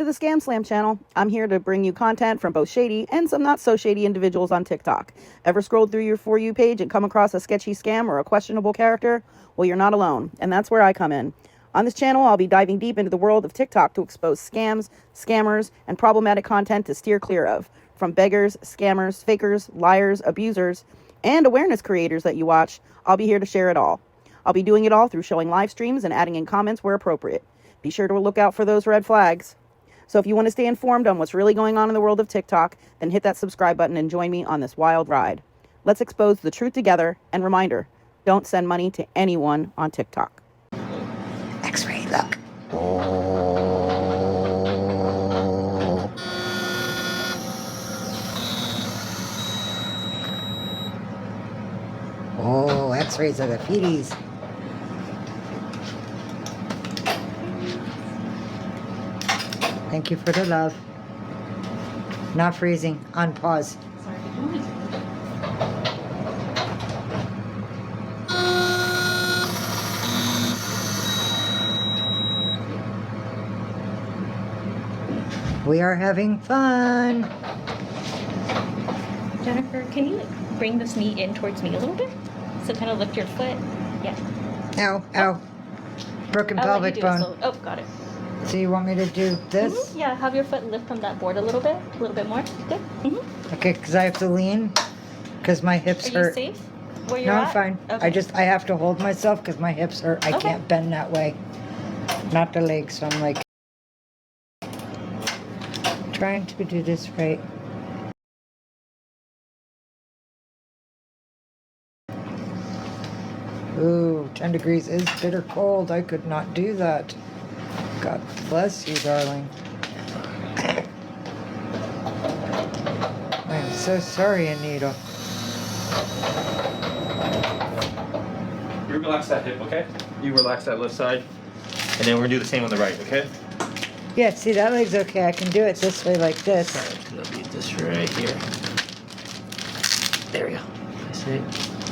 to the ScamSlam channel. I'm here to bring you content from both shady and some not so shady individuals on TikTok. Ever scrolled through your For You page and come across a sketchy scam or a questionable character? Well, you're not alone, and that's where I come in. On this channel, I'll be diving deep into the world of TikTok to expose scams, scammers, and problematic content to steer clear of. From beggars, scammers, fakers, liars, abusers, and awareness creators that you watch, I'll be here to share it all. I'll be doing it all through showing live streams and adding in comments where appropriate. Be sure to look out for those red flags. So if you want to stay informed on what's really going on in the world of TikTok, then hit that subscribe button and join me on this wild ride. Let's expose the truth together, and reminder, don't send money to anyone on TikTok. X-ray, look. Oh, X-rays of the feeties. Thank you for the love. Not freezing. On pause. We are having fun. Jennifer, can you bring this knee in towards me a little bit? So kind of lift your foot. Yeah. Ow, ow. Broken I'll let pelvic you do it bone. slowly. Oh, got it. So you want me to do this? Yeah, have your foot lift from that board a little bit more. Good. Okay, because I have to lean because my hips Are you hurt. safe where you're No, at? I'm fine. Okay. I have to hold myself because my hips hurt. I Okay. can't bend that way. Not the legs, so I'm like trying to do this right. Ooh, 10 degrees is bitter cold. I could not do that. God bless you, darling. I'm so sorry, Anita. You relax that hip, okay? You relax that left side. And then we're gonna do the same on the right, okay? Yeah, see, that leg's okay. I can do it this way like this. It'll be this right here. There we go. That's it.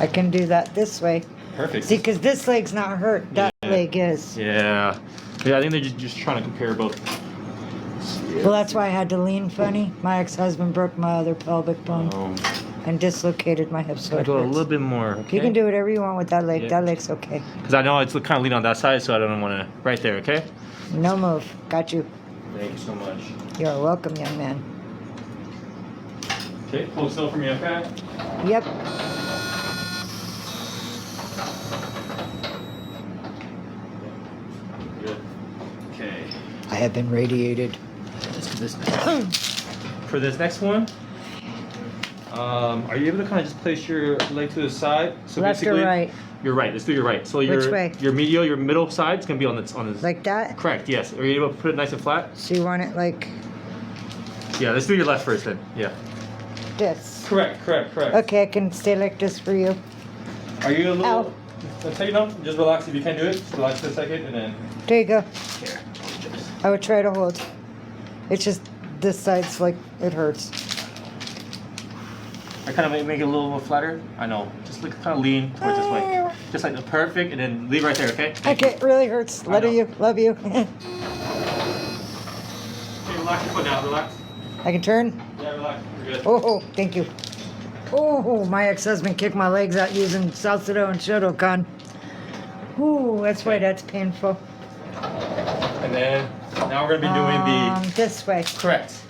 I can do that this way. Perfect. See, because this leg's not hurt. That Yeah. leg is. Yeah. Yeah, I think they're just trying to compare both. Well, that's why I had to lean funny. My ex-husband broke my other pelvic bone and dislocated my hip. So I'll it go a hurts. little bit more, okay? You can do whatever you want with that leg. Yeah. That leg's okay. Because I know it's kind of lean on that side, so I don't want to... Right there, okay? No move. Got you. Thank you so much. You're welcome, young man. Okay, hold still for me, okay? Yep. Good. Okay. I have been radiated. Let's do this next. For this next one, are you able to kind of just place your leg to the side? So Left or basically, right? You're right. Let's do your right. So Which way? your medial, your middle side is gonna be on this. Like that? Correct. Yes. Are you able to put it nice and flat? So you want it like Yeah. Let's do your left first then. Yeah. this? Correct. Okay, I can stay like this for you. Are you a little? Ow. Let's take it down. Just relax if you can do it. Just relax for a second and then. There you go. Here. I would try to hold. It's just this side's like it hurts. I kind of make it a little more flatter. I know. Just like kind of lean towards this way. Just like the perfect, and then leave right there. Okay. Okay, it really hurts. I know. Love you. Okay. Relax your foot now. Relax. I can turn. Yeah. Relax. We're good. Oh, thank you. Oh, my ex-husband kicked my legs out using Salcedo and Shotokan. Ooh, that's why that's painful. And then now we're gonna be doing This way. the correct.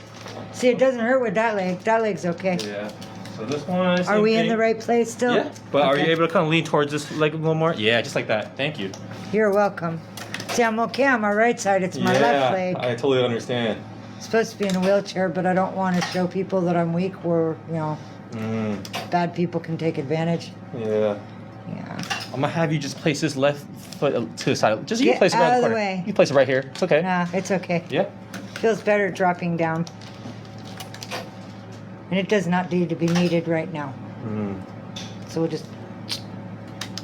See, it doesn't hurt with that leg. That leg's okay. Yeah. So this one. Are we in the right place still? Yeah. But are you Okay. able to kind of lean towards this leg a little more? Yeah, just like that. Thank you. You're welcome. See, I'm okay on my right side. It's my left leg. I totally understand. I'm supposed to be in a wheelchair, but I don't want to show people that I'm weak where, you know, bad people can take advantage. Yeah. Yeah. I'm gonna have you just place this left foot to the side. Just you Get place it right out in of the the corner. way. You place it right here. It's okay. Nah, it's okay. Yeah. Feels better dropping down. And it does not need to be needed right now. So we'll just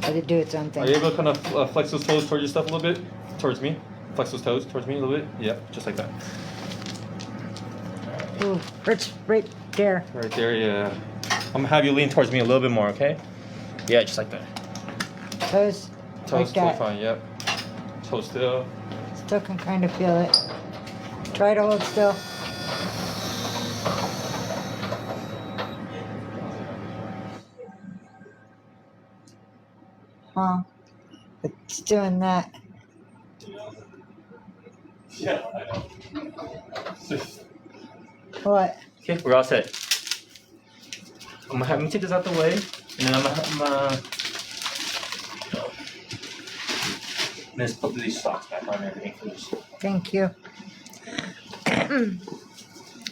let it do its own Are thing. you able to kind of flex those toes towards your stuff a little bit? Towards me. Flex those toes towards me a little bit. Yep. Just like that. Ooh, hurts right there. Right there. Yeah. I'm gonna have you lean towards me a little bit more. Okay. Yeah. Just like that. Toes. Toes like still that. fine. Yep. Toes still. Still can kind of feel it. Try to hold still. Huh. It's doing that. Yeah, I know. What? Okay, we're all set. I'm gonna have me take this out the way, and then I'm gonna let's put these socks back on and everything for this. Thank you.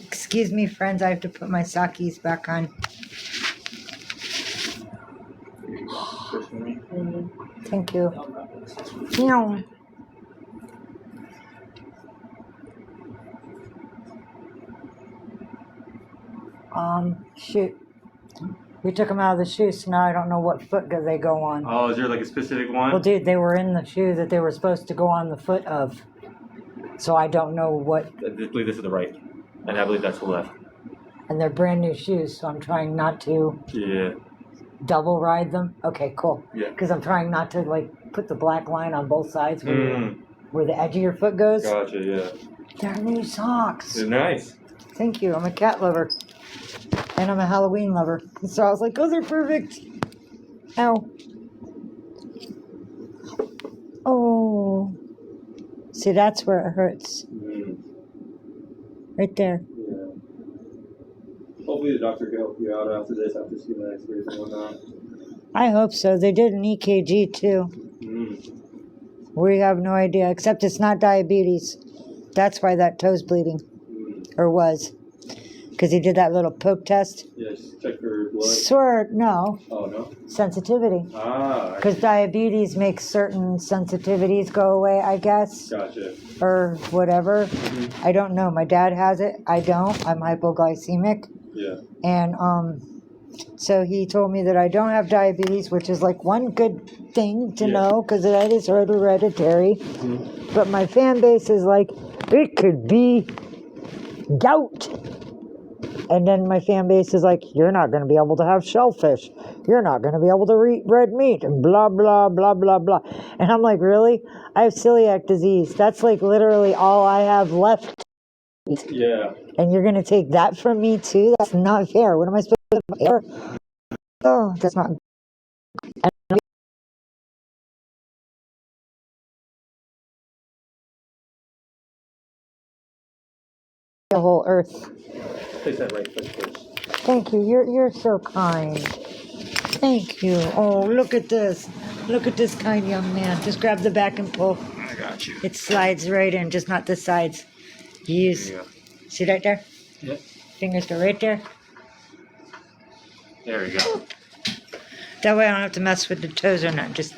Excuse me, friends. I have to put my sakis back on. Thank you. No. Shoot. We took them out of the shoes, so now I don't know what foot they go on. Oh, is there like a specific one? Well, dude, they were in the shoe that they were supposed to go on the foot of. So I don't know what. I believe this is the right, and I believe that's the left. And they're brand new shoes, so I'm trying not to double ride them. Okay, cool. Yeah. Because I'm trying not to like put the black line on both sides where the edge of your foot goes. Gotcha, yeah. They're new socks. They're nice. Thank you. I'm a cat lover. And I'm a Halloween lover. So I was like, oh, they're perfect. Ow. Oh. See, that's where it hurts. Right there. Yeah. Hopefully the doctor can help you out after this, after seeing the x-rays and whatnot. I hope so. They did an EKG too. We have no idea, except it's not diabetes. That's why that toe's bleeding. Or was. Because he did that little poke test. Yes, check for blood. No. Oh, no? Sensitivity. Ah. Because diabetes makes certain sensitivities go away, I guess. Gotcha. Or whatever. I don't know. My dad has it. I don't. I'm hypoglycemic. Yeah. And so he told me that I don't have diabetes, which is like one good thing to know because that is hereditary. But my fan base is like, it could be gout. And then my fan base is like, you're not going to be able to have shellfish. You're not going to be able to eat red meat and blah, blah, blah, blah, blah. And I'm like, really? I have celiac disease. That's like literally all I have left. Yeah. And you're going to take that from me too? That's not fair. What am I supposed to do? Oh, that's not. The whole earth. Place that right foot first. Thank you. You're so kind. Thank you. Oh, look at this. Look at this kind young man. Just grab the back and pull. I got you. It slides right in, just not the sides. You use. See right there? Yep. Fingers go right there. There we go. That way I don't have to mess with the toes or not. Just.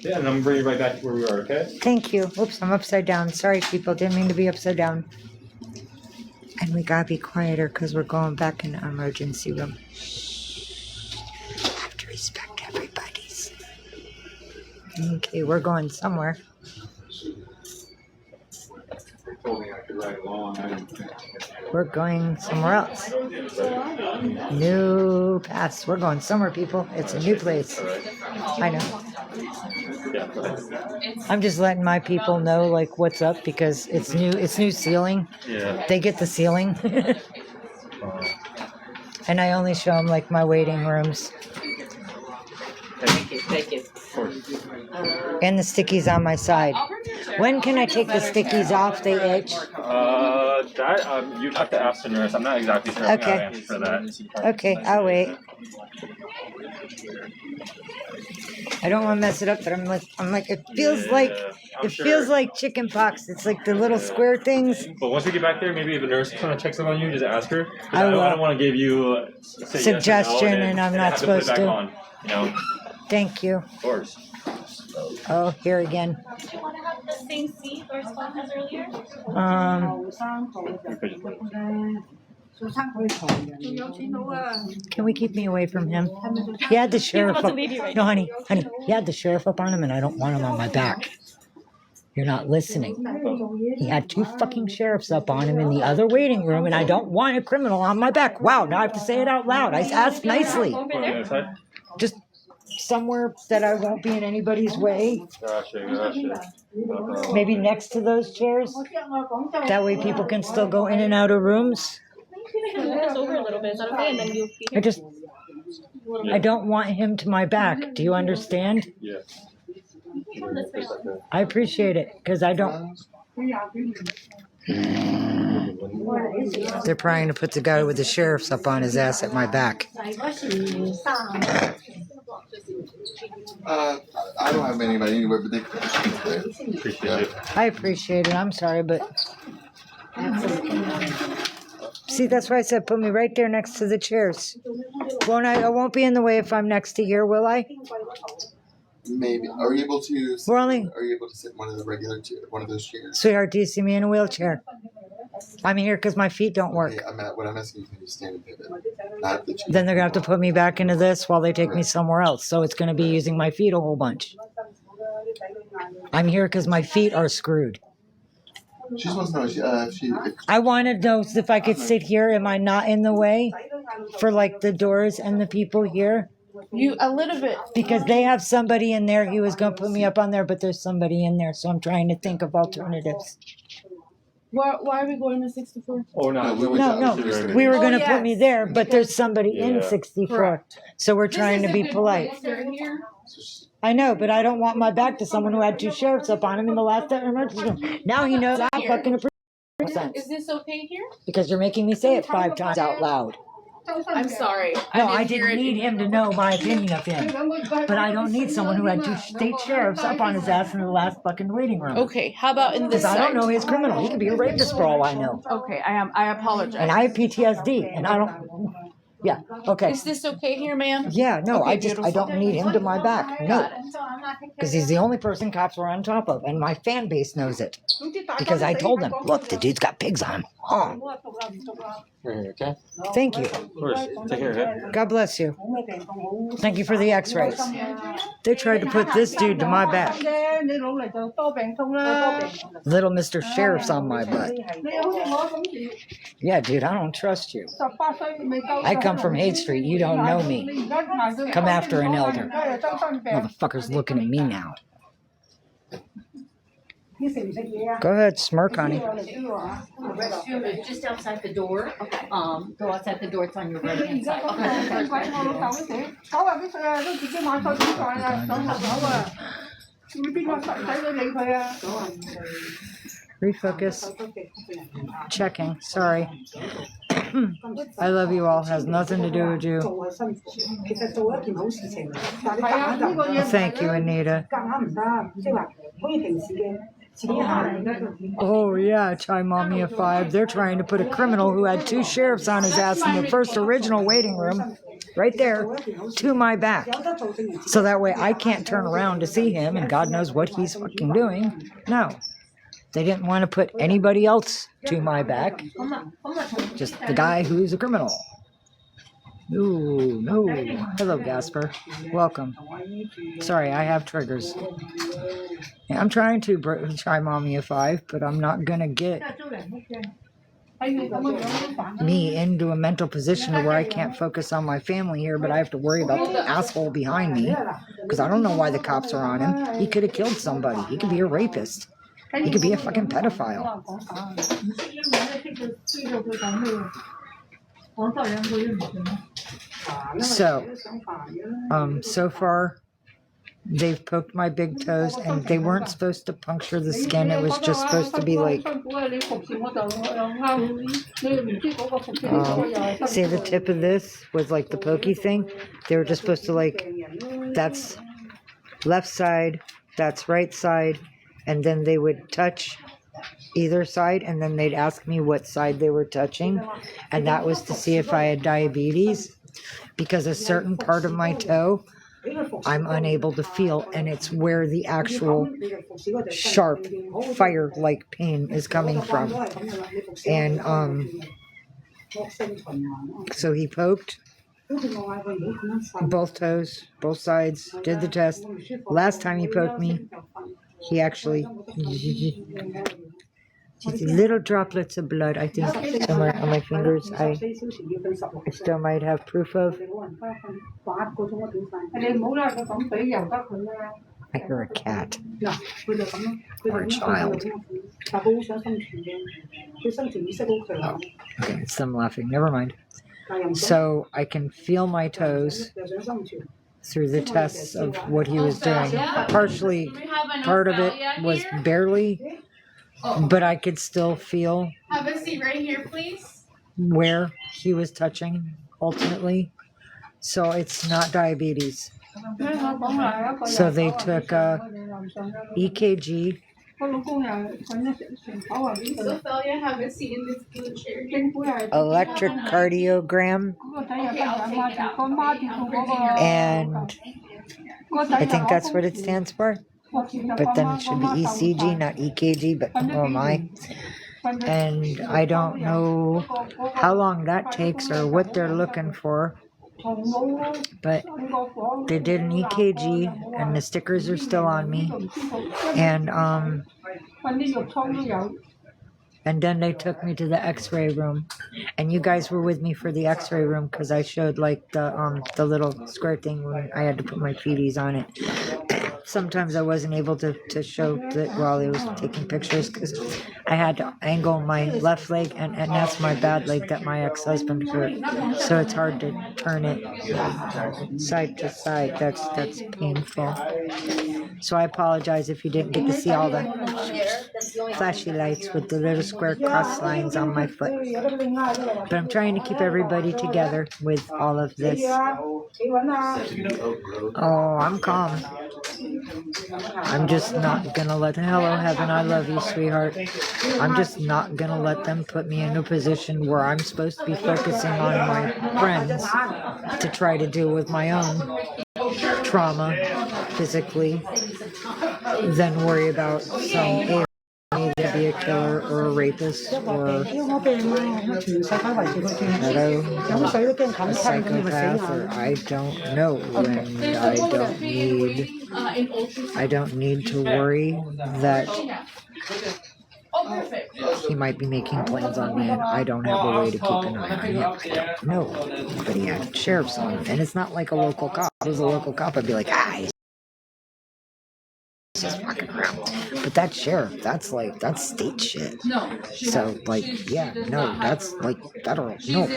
Yeah, and I'm gonna bring you right back to where we are, okay? Thank you. Oops, I'm upside down. Sorry, people. Didn't mean to be upside down. And we gotta be quieter because we're going back in the emergency room. Have to respect everybody's. Okay, we're going somewhere. They told me I could ride along. I didn't think. We're going somewhere else. New paths. We're going somewhere, people. It's a new place. I know. I'm just letting my people know like what's up because it's new. It's new ceiling. Yeah. They get the ceiling. And I only show them like my waiting rooms. Thank you. And the stickies on my side. When can I take the stickies off? They itch. You'd have to ask the nurse. I'm not exactly sure. Okay. I can answer that. Okay, I'll wait. I don't want to mess it up, but I'm like, it feels like, it feels like chicken pox. It's like the little square things. But once we get back there, maybe if a nurse kind of checks up on you, just ask her. I will. I don't want to give you a Suggestion and I'm not supposed to. On, you know. Thank you. Of course. Oh, here again. Do you want to have the same seat or spot as earlier? Can we keep me away from him? He had the sheriff up. No, honey, he had the sheriff up on him, and I don't want him on my back. You're not listening. He had 2 fucking sheriffs up on him in the other waiting room, and I don't want a criminal on my back. Wow, now I have to say it out loud. I asked nicely. On the other side? Just somewhere that I won't be in anybody's way. Gotcha. Maybe next to those chairs. That way people can still go in and out of rooms. Can you move this over a little bit? Is that okay? And then you'll be here. I don't want him to my back. Do you understand? Yeah. I appreciate it because I don't. They're trying to put the guy with the sheriff's up on his ass at my back. I don't have anybody anywhere, but they Appreciate it. I appreciate it. I'm sorry, but see, that's why I said put me right there next to the chairs. Won't I? I won't be in the way if I'm next to here, will I? Maybe. Are you able to? We're only. Are you able to sit in one of the regular one of those chairs? Sweetheart, do you see me in a wheelchair? I'm here because my feet don't work. Okay, what I'm asking you to stand and pivot, not the chair. Then they're gonna have to put me back into this while they take me somewhere else. So it's gonna be using my feet a whole bunch. I'm here because my feet are screwed. She just wants to know if I want to know if I could sit here. Am I not in the way for like the doors and the people here? You a little bit. Because they have somebody in there. He was gonna put me up on there, but there's somebody in there. So I'm trying to think of alternatives. Why are we going to 64? Oh, no. No, we were gonna put me yes. there, but there's somebody in Yeah. 64. Correct. So we're trying to be polite. Here. I know, but I don't want my back to someone who had 2 sheriffs up on him in the last emergency room. Now he knows how fucking appreciate Is this okay here? because you're making me say it 5 times out loud. I'm sorry. No, I didn't need him to know my opinion of him. But I don't need someone who had 2 state sheriffs up on his ass in the last fucking waiting room. Okay, how about in this Because I don't side? know his criminal. He could be a rapist for all I know. Okay, I apologize. And I have PTSD, and I don't. Yeah. Okay. Is this okay here, ma'am? Yeah. No, Okay, I beautiful. don't need him to my back. No. Because he's the only person cops were on top of, and my fan base knows it. Because I told them, look, the dude's got pigs on him. Oh, Okay. thank you. Of course. Take care, okay? God bless you. Thank you for the x-rays. They tried to put this dude to my back. Little Mr. Sheriff's on my butt. Yeah, dude, I don't trust you. I come from Haight Street. You don't know me. Come after an elder. Motherfucker's looking at me now. Go ahead, smirk, honey. Restroom is just outside the door. Go outside the door. It's on your right hand side. Refocus. Checking. Sorry. I love you all. Has nothing to do with you. Thank you, Anita. Oh yeah, Chai Mommy of 5. They're trying to put a criminal who had 2 sheriffs on his ass in the first original waiting room, right there, to my back. So that way I can't turn around to see him, and God knows what he's fucking doing. No. They didn't want to put anybody else to my back. Just the guy who's a criminal. Ooh, no. Hello, Gasper. Welcome. Sorry, I have triggers. Yeah, I'm trying to try Mommy of 5, but I'm not going to get me into a mental position to where I can't focus on my family here, but I have to worry about the asshole behind me. Because I don't know why the cops are on him. He could have killed somebody. He could be a rapist. He could be a fucking pedophile. So far, they've poked my big toes, and they weren't supposed to puncture the skin. It was just supposed to be like, see the tip of this was like the pokey thing? They were just supposed to like, that's left side, that's right side, and then they would touch either side, and then they'd ask me what side they were touching, and that was to see if I had diabetes, because a certain part of my toe I'm unable to feel, and it's where the actual sharp fire-like pain is coming from. And so he poked both toes, both sides, did the test. Last time he poked me, he actually Just little droplets of blood, I think, somewhere on my fingers. I still might have proof of. I hear a cat or a child. Oh, okay, it's them laughing. Never mind. So I can feel my toes through the tests of what he was doing. Partially, part of it was barely, but I could still feel Have a seat right here, please. where he was touching ultimately. So it's not diabetes. So they took EKG. Sophia, have a seat in this blue chair. Electrocardiogram, and I think that's what it stands for. But then it should be ECG, not EKG, but oh my. And I don't know how long that takes or what they're looking for. But they did an EKG, and the stickers are still on me. And then they took me to the X-ray room, and you guys were with me for the X-ray room because I showed like the little square thing when I had to put my feeties on it. Sometimes I wasn't able to show that while I was taking pictures because I had to angle my left leg, and that's my bad leg that my ex-husband hurt. So it's hard to turn it side to side. That's painful. So I apologize if you didn't get to see all the flashy lights with the little square cross lines on my foot. But I'm trying to keep everybody together with all of this. Oh, I'm calm. I'm just not gonna let hello heaven, I love you, sweetheart. I'm just not gonna let them put me in a position where I'm supposed to be focusing on my friends to try to deal with my own trauma physically, than worry about some to be a killer or a rapist or a psychopath, or I don't know, and I don't need to worry that he might be making plans on me and I don't have a way to keep an eye on him. I don't know. But he had sheriff's on him, and it's not like a local cop. If it was a local cop, I'd be like, he's just fucking around. But that sheriff, that's state shit. So like, yeah, no, that's like federal. Nope.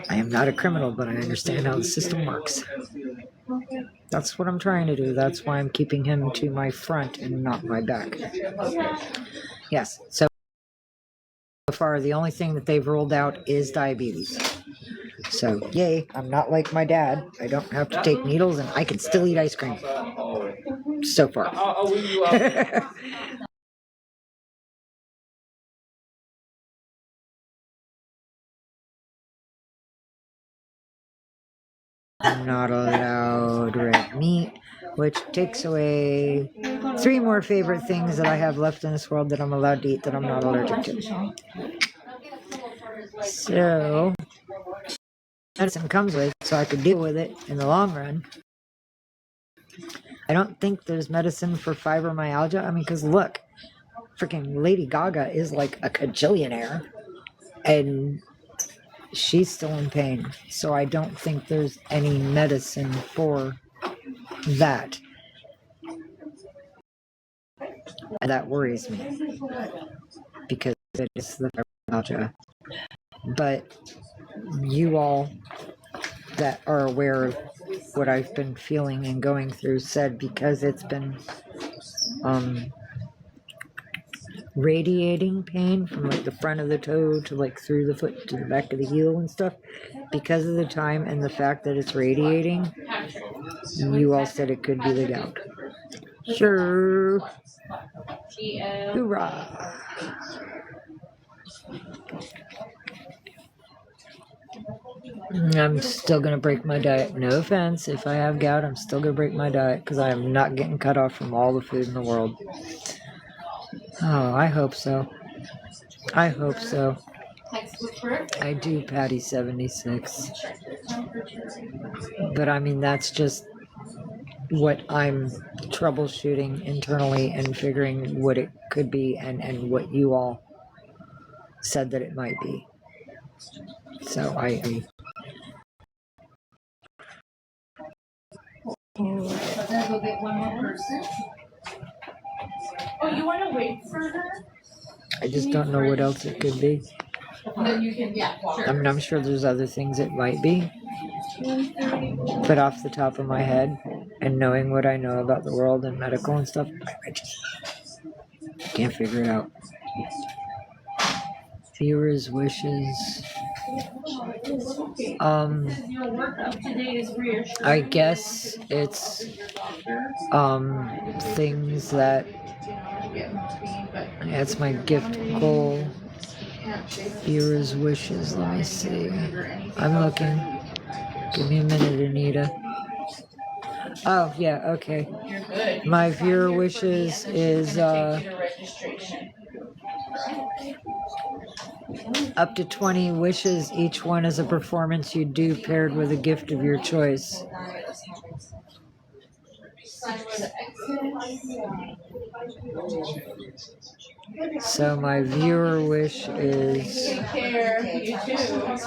I am not a criminal, but I understand how the system works. That's what I'm trying to do. That's why I'm keeping him to my front and not my back. Yes, so far the only thing that they've ruled out is diabetes. So, yay, I'm not like my dad. I don't have to take needles, and I can still eat ice cream. So far. I'm not allowed red meat, which takes away 3 more favorite things that I have left in this world that I'm allowed to eat that I'm not allergic to. So, medicine comes with, so I could deal with it in the long run. I don't think there's medicine for fibromyalgia. I mean, because look, freaking Lady Gaga is like a cajillionaire, and she's still in pain. So I don't think there's any medicine for that. And that worries me, because it is the fibromyalgia. But you all that are aware of what I've been feeling and going through said because it's been radiating pain from like the front of the toe to like through the foot to the back of the heel and stuff, because of the time and the fact that it's radiating, you all said it could be the gout. Sure. Hoorah. I'm still going to break my diet. No offense. If I have gout, I'm still going to break my diet because I am not getting cut off from all the food in the world. Oh, I hope so. I hope so. I do, Patty 76. But I mean, that's just what I'm troubleshooting internally and figuring what it could be and what you all said that it might be. So I am. Go get one more person. Oh, you want to wait for her? I just don't know what else it could be. Then you can, yeah, sure. I'm sure there's other things it might be. But off the top of my head, and knowing what I know about the world and medical and stuff, I just can't figure it out. Viewers' wishes. Your work up to date is reassuring. I guess it's things that it's my gift goal. Viewers' wishes. Let me see. I'm looking. Give me a minute, Anita. Oh yeah, okay. You're good. My viewer wishes is up to 20 wishes. Each one is a performance you do paired with a gift of your choice. So my viewer wish is Take care. You too.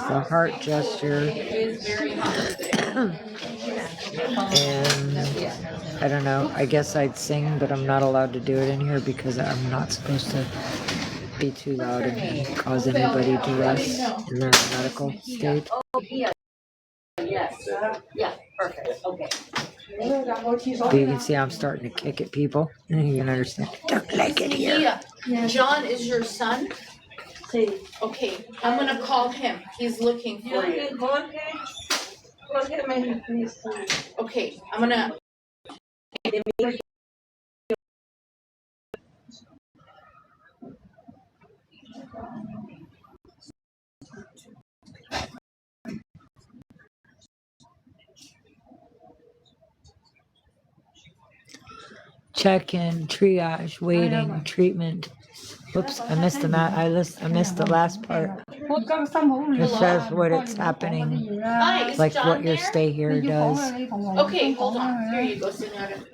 the heart gesture. And I don't know, I guess I'd sing, but I'm not allowed to do it in here because I'm not supposed to be too loud and cause anybody duress in their medical state. Yes. Yeah, perfect. Okay. But you can see I'm starting to kick at people, and you can understand. Don't like it here. Yeah. John is your son? Okay, I'm gonna call him. He's looking for you. Okay, I'm gonna. Check-in, triage, waiting, treatment. Whoops, I missed the I missed the last part. It says what it's happening, Hi, is like John what your there? stay here does. Okay, hold on. Here you go, señora.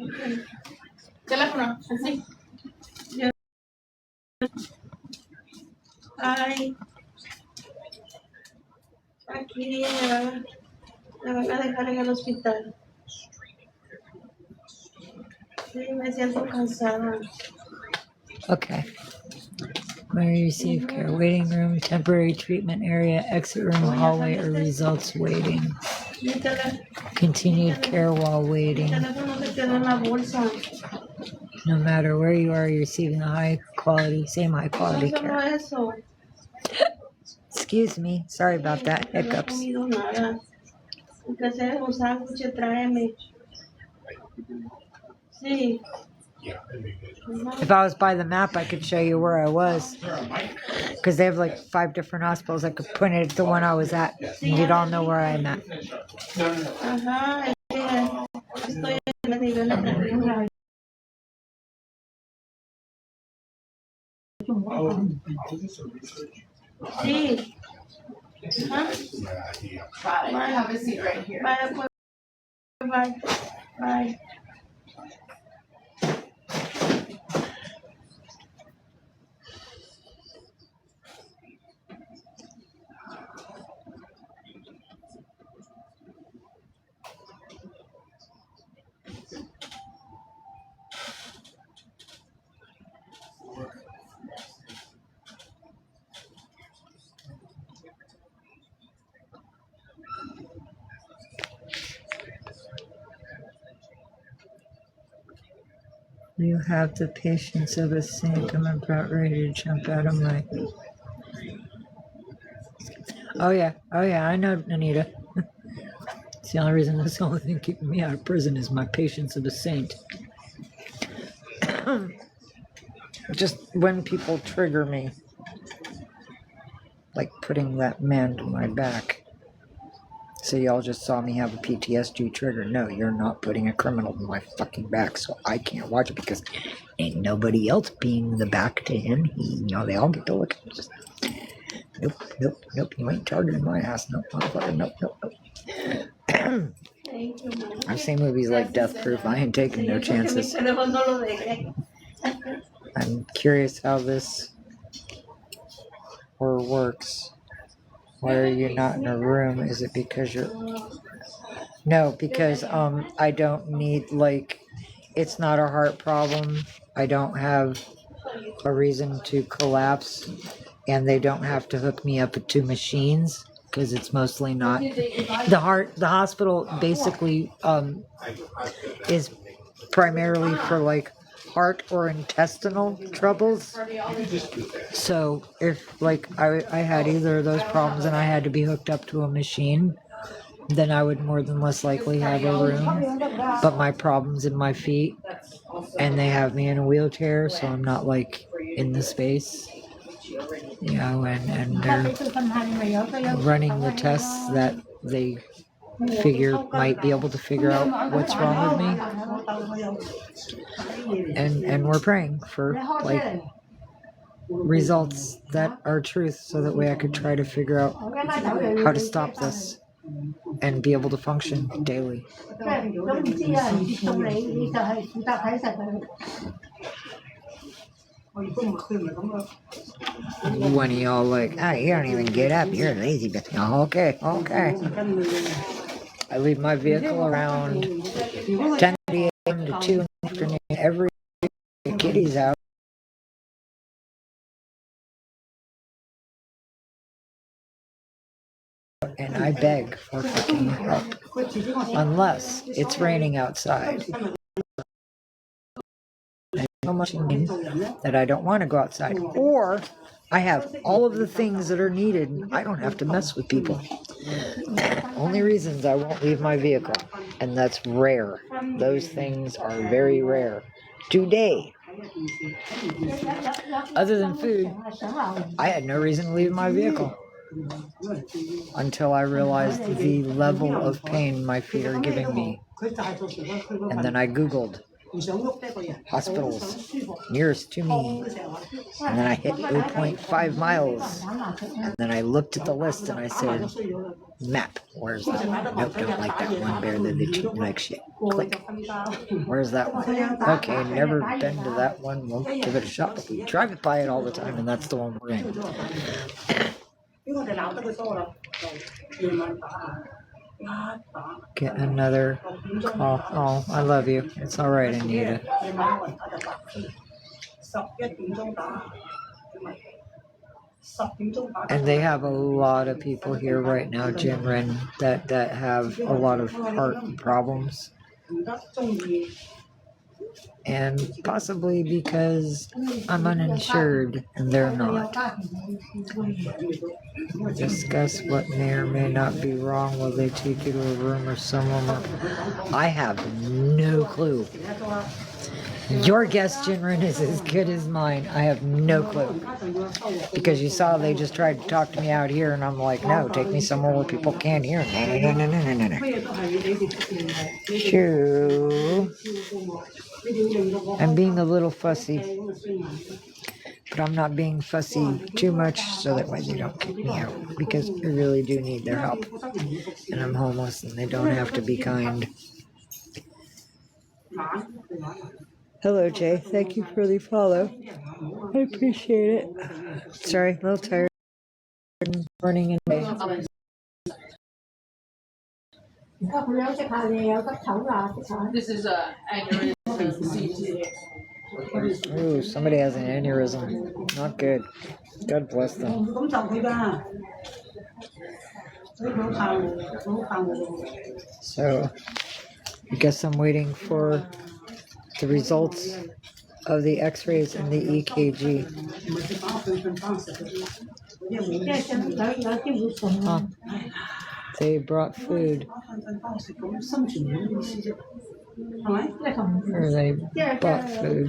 Teléfono, así. Ay, aquí me van a dejar en el hospital. Sí, me siento cansada. Okay. Where you receive care, waiting room, temporary treatment area, exit room, hallway, or results waiting. Continued care while waiting. No matter where you are, you're receiving a high quality care. Excuse me, sorry about that, hiccups. If I was by the map, I could show you where I was. Because they have like 5 different hospitals. I could point it at the one I was at. And you'd all know where I'm at. Sí. Bye. Have a seat right here. Bye. Bye. You have the patience of a saint. I'm about ready to jump out of my... Oh yeah, I know, Anita. It's the only reason, that's the only thing keeping me out of prison is my patience of a saint. Just when people trigger me, like putting that man to my back. So y'all just saw me have a PTSD trigger. No, you're not putting a criminal to my fucking back, so I can't watch it because ain't nobody else being the back to him. They all get to look at it. Just, nope, you ain't targeting my ass. Nope, motherfucker, nope. I've say movies like Death Proof. I ain't taking no chances. I'm curious how this or works. Why are you not in a room? Is it because you're... No, because I don't need, like, it's not a heart problem. I don't have a reason to collapse, and they don't have to hook me up to machines because it's mostly not the hospital basically is primarily for like heart or intestinal troubles. So if like I had either of those problems and I had to be hooked up to a machine, then I would more than less likely have a room. But my problem's in my feet, and they have me in a wheelchair, so I'm not like in the space, you know, and they're running the tests that they figure might be able to figure out what's wrong with me. And we're praying for like results that are truth, so that way I could try to figure out how to stop this and be able to function daily. When y'all like, oh, you don't even get up, you're lazy bitch. Oh, okay. I leave my vehicle around 10:30 a.m. to 2 in the afternoon every day. Kittie's out. And I beg for fucking help. Unless it's raining outside. So much that I don't want to go outside. Or I have all of the things that are needed. I don't have to mess with people. Only reasons I won't leave my vehicle. And that's rare. Those things are very rare. Today. Other than food, I had no reason to leave my vehicle. Until I realized the level of pain my feet are giving me. And then I Googled hospitals nearest to me, and then I hit 0.5 miles, and then I looked at the list and I said, map, where's that one? Nope, don't like that one, better than the two, like shit. Click. Where's that one? Okay, never been to that one, won't give it a shot, but we drive by it all the time, and that's the one we're in. Get another call. Oh, I love you. It's all right, Anita. And they have a lot of people here right now, Jinren, that have a lot of heart problems. And possibly because I'm uninsured and they're not. Discuss what may or may not be wrong. Will they take you to a room or someone? I have no clue. Your guess, Jinren, is as good as mine. I have no clue. Because you saw they just tried to talk to me out here, and I'm like, no, take me somewhere where people can't hear me. No. Shoo. I'm being a little fussy. But I'm not being fussy too much so that way they don't kick me out. Because I really do need their help. And I'm homeless and they don't have to be kind. Hello, Jay. Thank you for the follow. I appreciate it. Sorry, a little tired. Running in May. This is Ooh, somebody has an aneurysm. Not good. God bless them. So, I guess I'm waiting for the results of the x-rays and the EKG. Huh. They brought food. Or they bought food.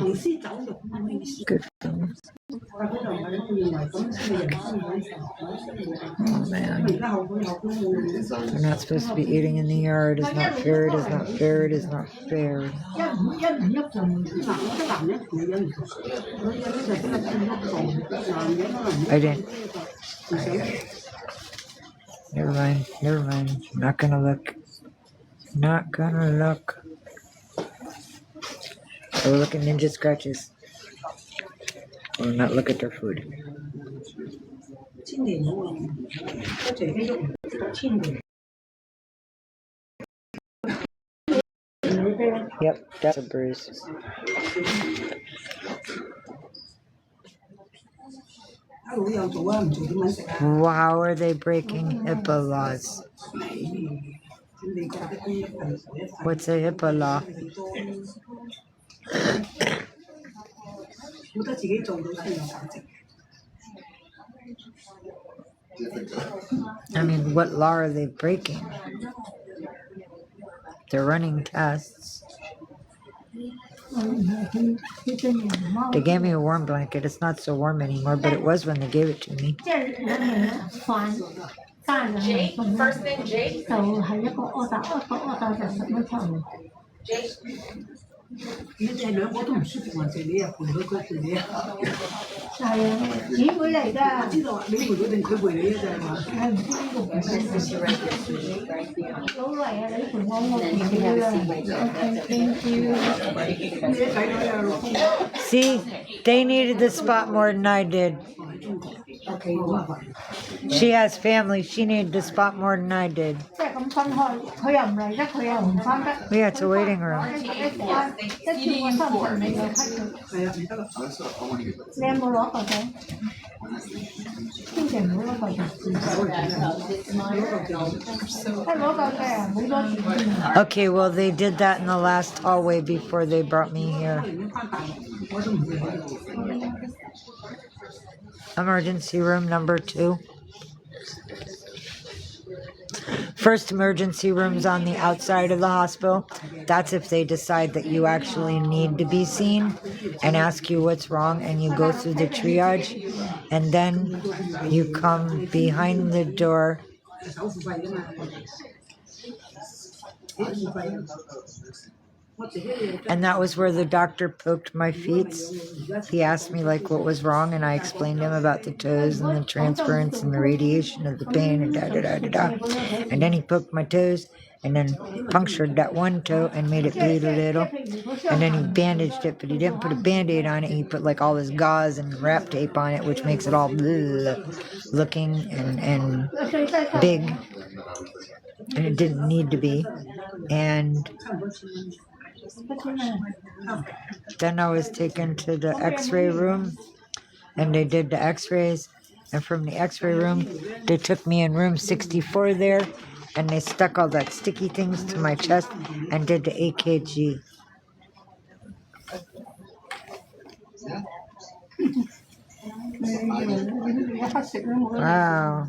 Good for them. Oh man. They're not supposed to be eating in the yard. It's not fair, it is not fair, it is not fair. I didn't. Never mind. I'm not gonna look. Not gonna look. Or look at ninja scratches. Or not look at their food. Yep, that's a bruise. How are they breaking HIPAA laws? What's a HIPAA law? I mean, what law are they breaking? They're running tests. They gave me a warm blanket. It's not so warm anymore, but it was when they gave it to me. Jake, first name Jake. Jake. See, they needed the spot more than I did. She has family. She needed the spot more than I did. Yeah, it's a waiting room. Okay, well, they did that in the last hallway before they brought me here. Emergency room number 2. First emergency room's on the outside of the hospital. That's if they decide that you actually need to be seen and ask you what's wrong, and you go through the triage, and then you come behind the door. And that was where the doctor poked my feet. He asked me like what was wrong, and I explained to him about the toes and the transference and the radiation of the pain and da-da-da-da-da. And then he poked my toes and then punctured that one toe and made it bleed a little. And then he bandaged it, but he didn't put a Band-Aid on it. He put like all this gauze and wrap tape on it, which makes it all looking and big. And it didn't need to be. And then I was taken to the x-ray room, and they did the x-rays, and from the x-ray room they took me in room 64 there, and they stuck all that sticky things to my chest and did the AKG. Wow.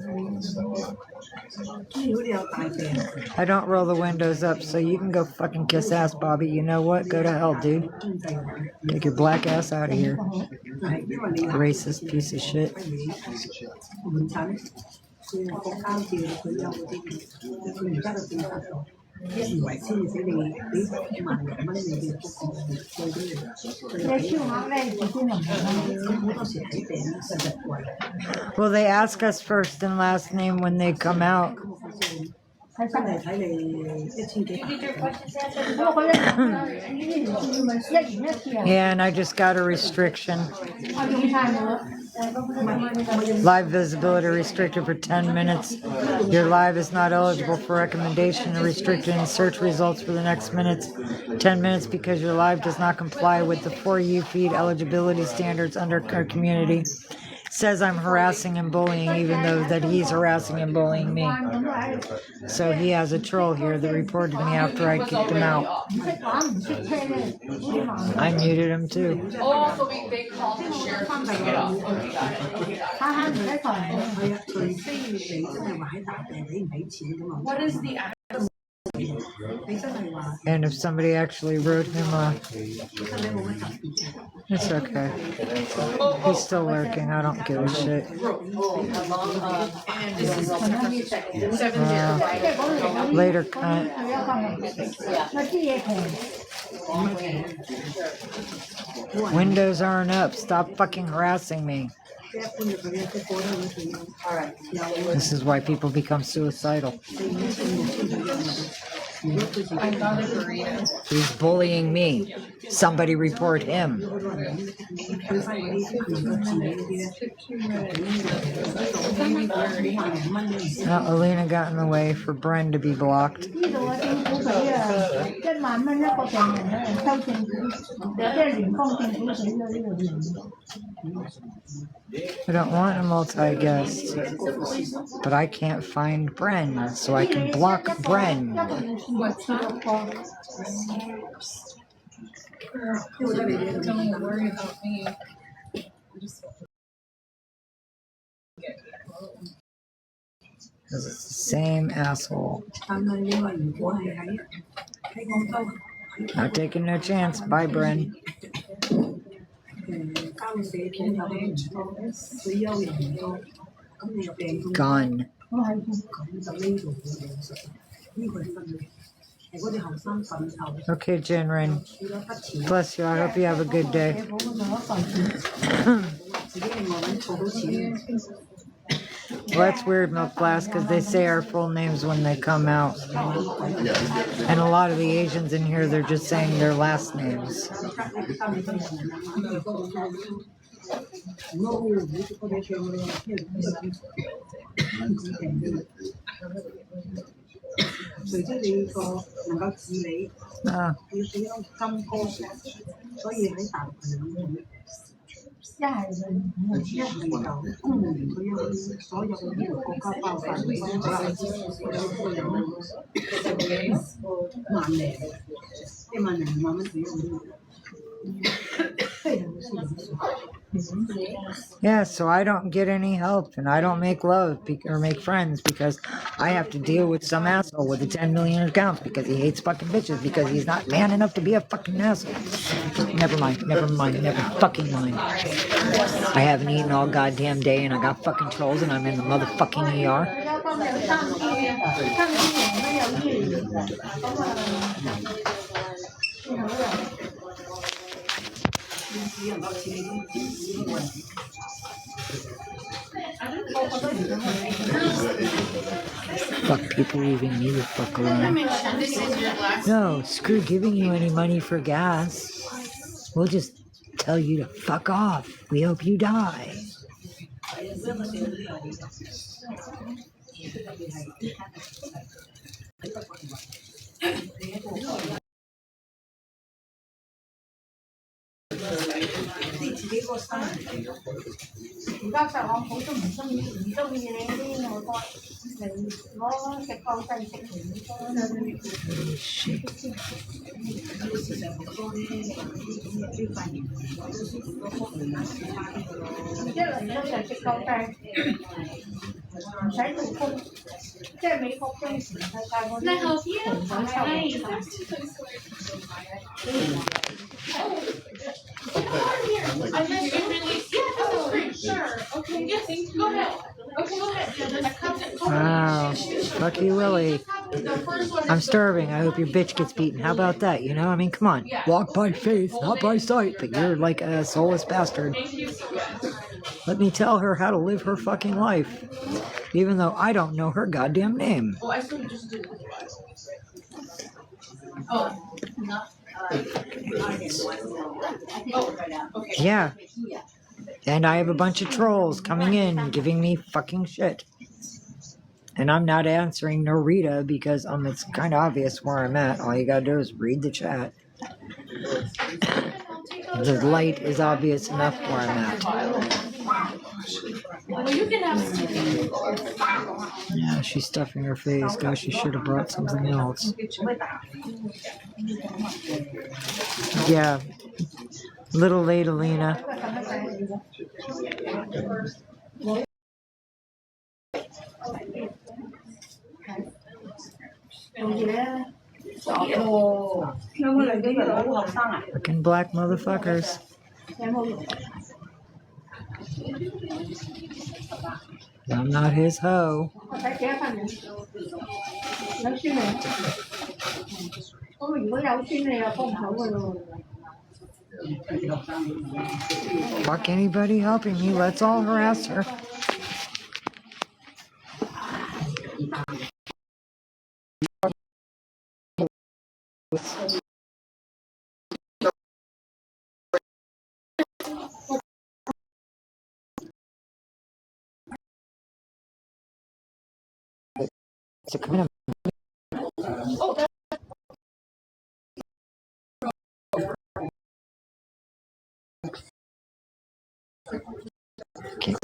I don't roll the windows up, so you can go fucking kiss ass, Bobby. You know what? Go to hell, dude. Take your black ass out of here. Racist piece of shit. Well, they ask us first and last name when they come out. Yeah, and I just got a restriction. Live visibility restricted for 10 minutes. Your live is not eligible for recommendation and restricted in search results for the next 10 minutes because your live does not comply with the For You feed eligibility standards under our community. Says I'm harassing and bullying, even though that he's harassing and bullying me. So he has a troll here that reported me after I kicked him out. I muted him too. Oh, so they called the sheriff to take it off. What is the address? And if somebody actually wrote him a... It's okay. He's still lurking. I don't give a shit. Later, cunt. Windows aren't up. Stop fucking harassing me. This is why people become suicidal. He's bullying me. Somebody report him. Now, Alina got in the way for Bren to be blocked. I don't want a multi-guest, but I can't find Bren, so I can block Bren. Don't worry about me. Because it's the same asshole. Not taking no chance. Bye, Bren. Gone. Okay, Jinrin. Bless you. I hope you have a good day. Well, that's weird, Milk Blast, because they say our full names when they come out. And a lot of the Asians in here, they're just saying their last names. Ah. Yeah, so I don't get any help and I don't make love or make friends because I have to deal with some asshole with the 10 million accounts because he hates fucking bitches because he's not man enough to be a fucking asshole. Never mind, never fucking mind. I haven't eaten all goddamn day and I got fucking trolls and I'm in the motherfucking ER. Fuck people leaving me the fuck alone. No, screw giving you any money for gas. We'll just tell you to fuck off. We hope you die. Shit. Wow, lucky Willie. I'm starving. I hope your bitch gets beaten. How about that? You know, I mean, come on. Walk by faith, not by sight. But you're like a soulless bastard. Let me tell her how to live her fucking life. Even though I don't know her goddamn name. Yeah. And I have a bunch of trolls coming in giving me fucking shit. And I'm not answering Norita because it's kind of obvious where I'm at. All you gotta do is read the chat. The light is obvious enough where I'm at. Yeah, she's stuffing her face. Gosh, she should have brought something else. Yeah. Little late, Alina. Fucking black motherfuckers. I'm not his hoe. Fuck anybody helping me. Let's all harass her. So come in. Okay.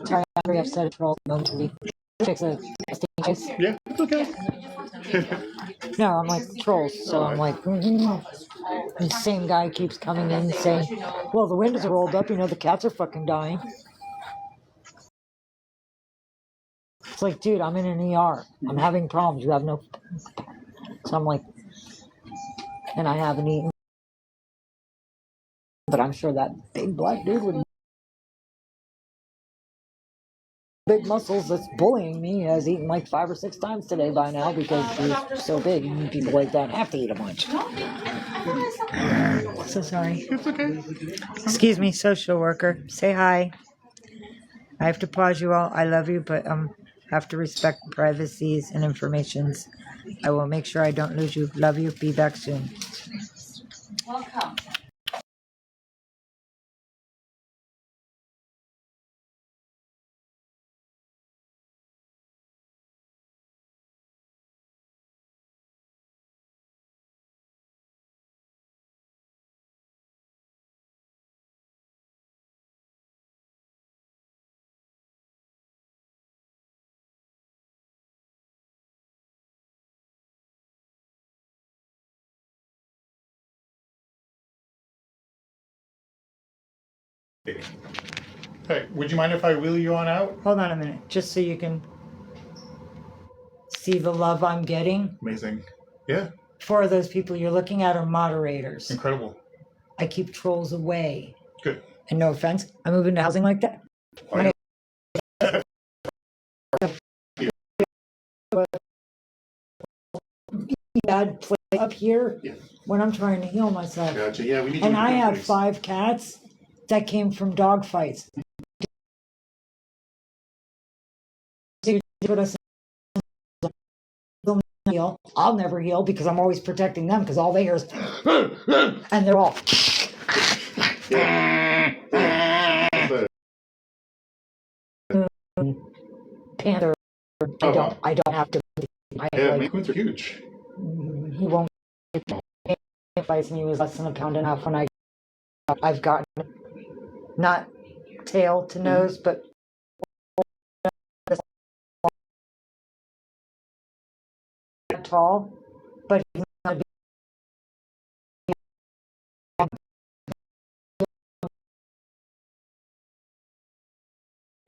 Sorry, I'm very upset at Troll momentary. Fix a stain case. Yeah, it's okay. No, I'm like trolls, so I'm like, the same guy keeps coming in saying, well, the windows are rolled up, you know, the cats are fucking dying. It's like, dude, I'm in an ER. I'm having problems. You have no. So I'm like, and I haven't eaten. But I'm sure that big black dude with big muscles that's bullying me has eaten like 5 or 6 times today by now because he's so big. And people like that have to eat a bunch. So sorry. It's okay. Excuse me, social worker. Say hi. I have to pause you all. I love you, but have to respect privacies and informations. I will make sure I don't lose you. Love you. Be back soon. Welcome. Hey, would you mind if I wheel you on out? Hold on a minute, just so you can see the love I'm getting. Amazing. Yeah. 4 of those people you're looking at are moderators. Incredible. I keep trolls away. Good. And no offense, I move into housing like that. Bad play up here when I'm trying to heal myself. Gotcha. Yeah, we need And to I have place. 5 cats that came from dog fights. Put us in heal. I'll never heal because I'm always protecting them because all they hear is and they're all panther. I don't have to. Yeah, Maine Coons are huge. He won't fight me. He was less than a pound and a half when I've gotten not tail to nose, but tall. But he's not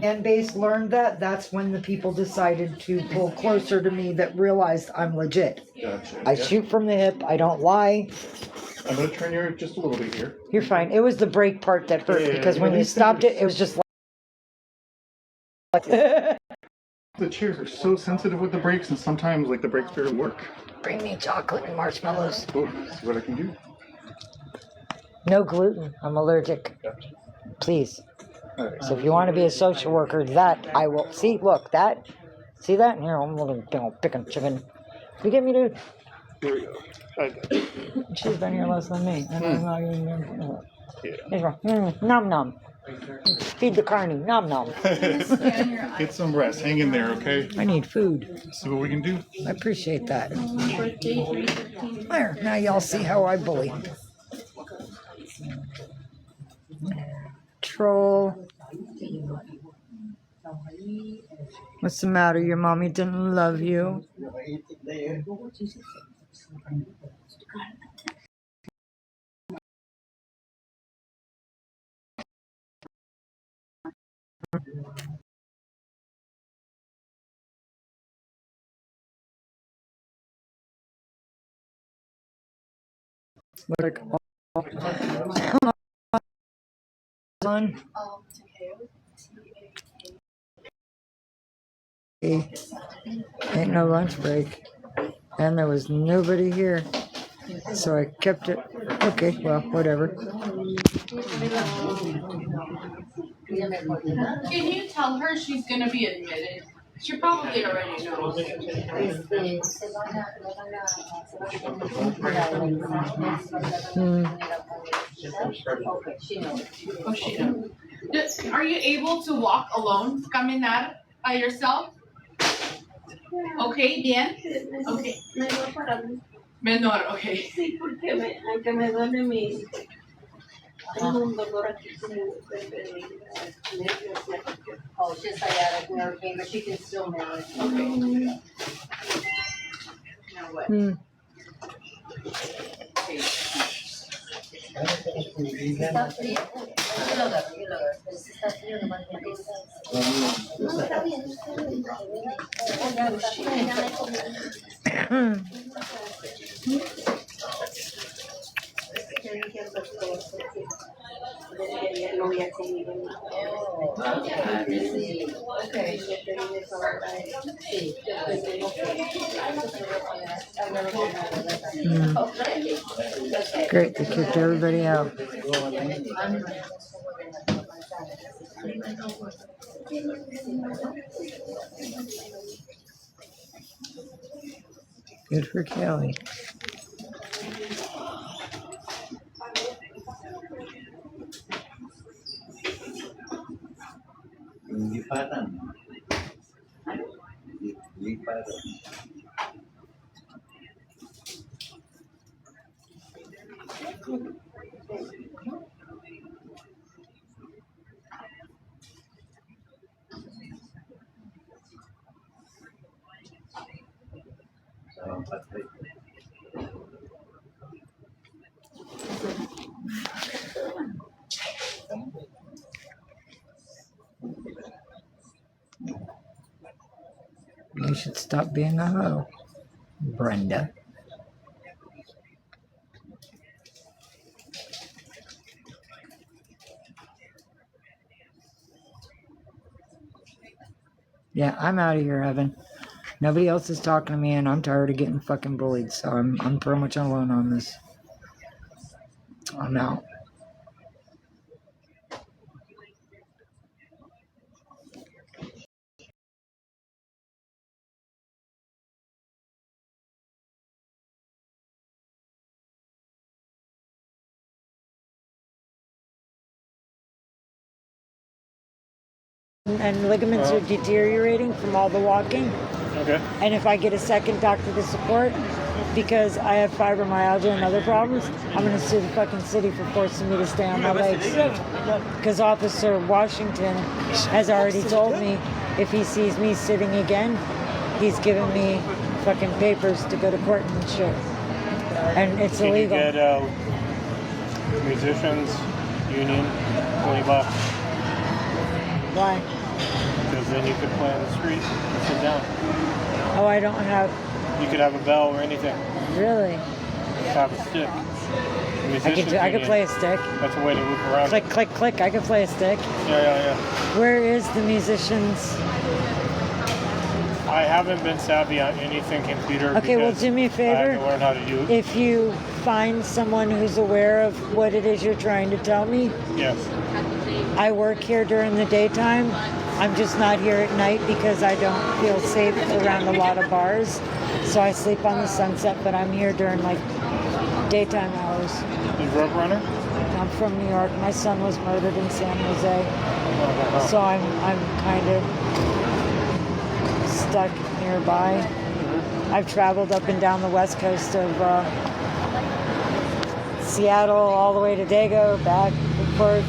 fan base learned that. That's when the people decided to pull closer to me that realized I'm legit. Gotcha. I shoot from the hip. I don't lie. I'm going to turn you just a little bit here. You're fine. It was the brake part that hurt because when you stopped it, it was just like The chairs are so sensitive with the brakes, and sometimes like the brakes barely work. bring me chocolate and marshmallows. Oh, see what I can do. No gluten. I'm allergic. Gotcha. Please. All right. So if you want to be a social worker, that I will. See, look, that. See that? Here, I'm going to pick a chicken. You get me to. Here we go. I got it. She's been here less than me. And I'm not even. Yeah. There you go. Nom nom. Feed the carny. Nom nom. Get some rest. Hang in there, okay? I need food. See what we can do. I appreciate that. There. Now y'all see how I bully. Troll. What's the matter? Your mommy didn't love you? Like, on. Ain't no lunch break, and there was nobody here, so I kept it. Okay, well, whatever. Can you tell her she's gonna be admitted? She probably already knows. Oh, she knows. Are you able to walk alone, caminar by yourself? Okay, bien. Okay. Menor, okay. Sí, porque aunque me duele mi... Tengo un dolor aquí como nervios. Oh, it's just sciatic nerve pain, but she can still manage. Okay. Now what? Okay. Está frío. Yo lo agarro. Pero si está frío, nomás me dices. No, está bien. No voy a seguir. Okay. Great, they kicked everybody out. Good for Kelly. You should stop being a hoe, Brenda. Yeah, I'm out of here, Evan. Nobody else is talking to me, and I'm tired of getting fucking bullied, so I'm pretty much alone on this. I'm out. And ligaments are deteriorating from all the walking. Okay. And if I get a second doctor to support, because I have fibromyalgia and other problems, I'm going to sue the fucking city for forcing me to stay on my legs. Because Officer Washington has already told me if he sees me sitting again, he's giving me fucking papers to go to court and shit. And it's illegal. Can you get musicians union $20? Why? Because then you could play on the street and sit down. Oh, I don't have... You could have a bell or anything. Really? Have a stick. I could play a stick. That's a way to loop around. Click, click, click. I could play a stick. Yeah. Where is the musicians? I haven't been savvy on anything computer. Okay, well, do me a favor. I had to learn how to use it. If you find someone who's aware of what it is you're trying to tell me. Yes. I work here during the daytime. I'm just not here at night because I don't feel safe around a lot of bars. So I sleep on the Sunset, but I'm here during like daytime hours. You rope runner? I'm from New York. My son was murdered in San Jose. So I'm kind of stuck nearby. I've traveled up and down the west coast of Seattle all the way to Dago, back and forth.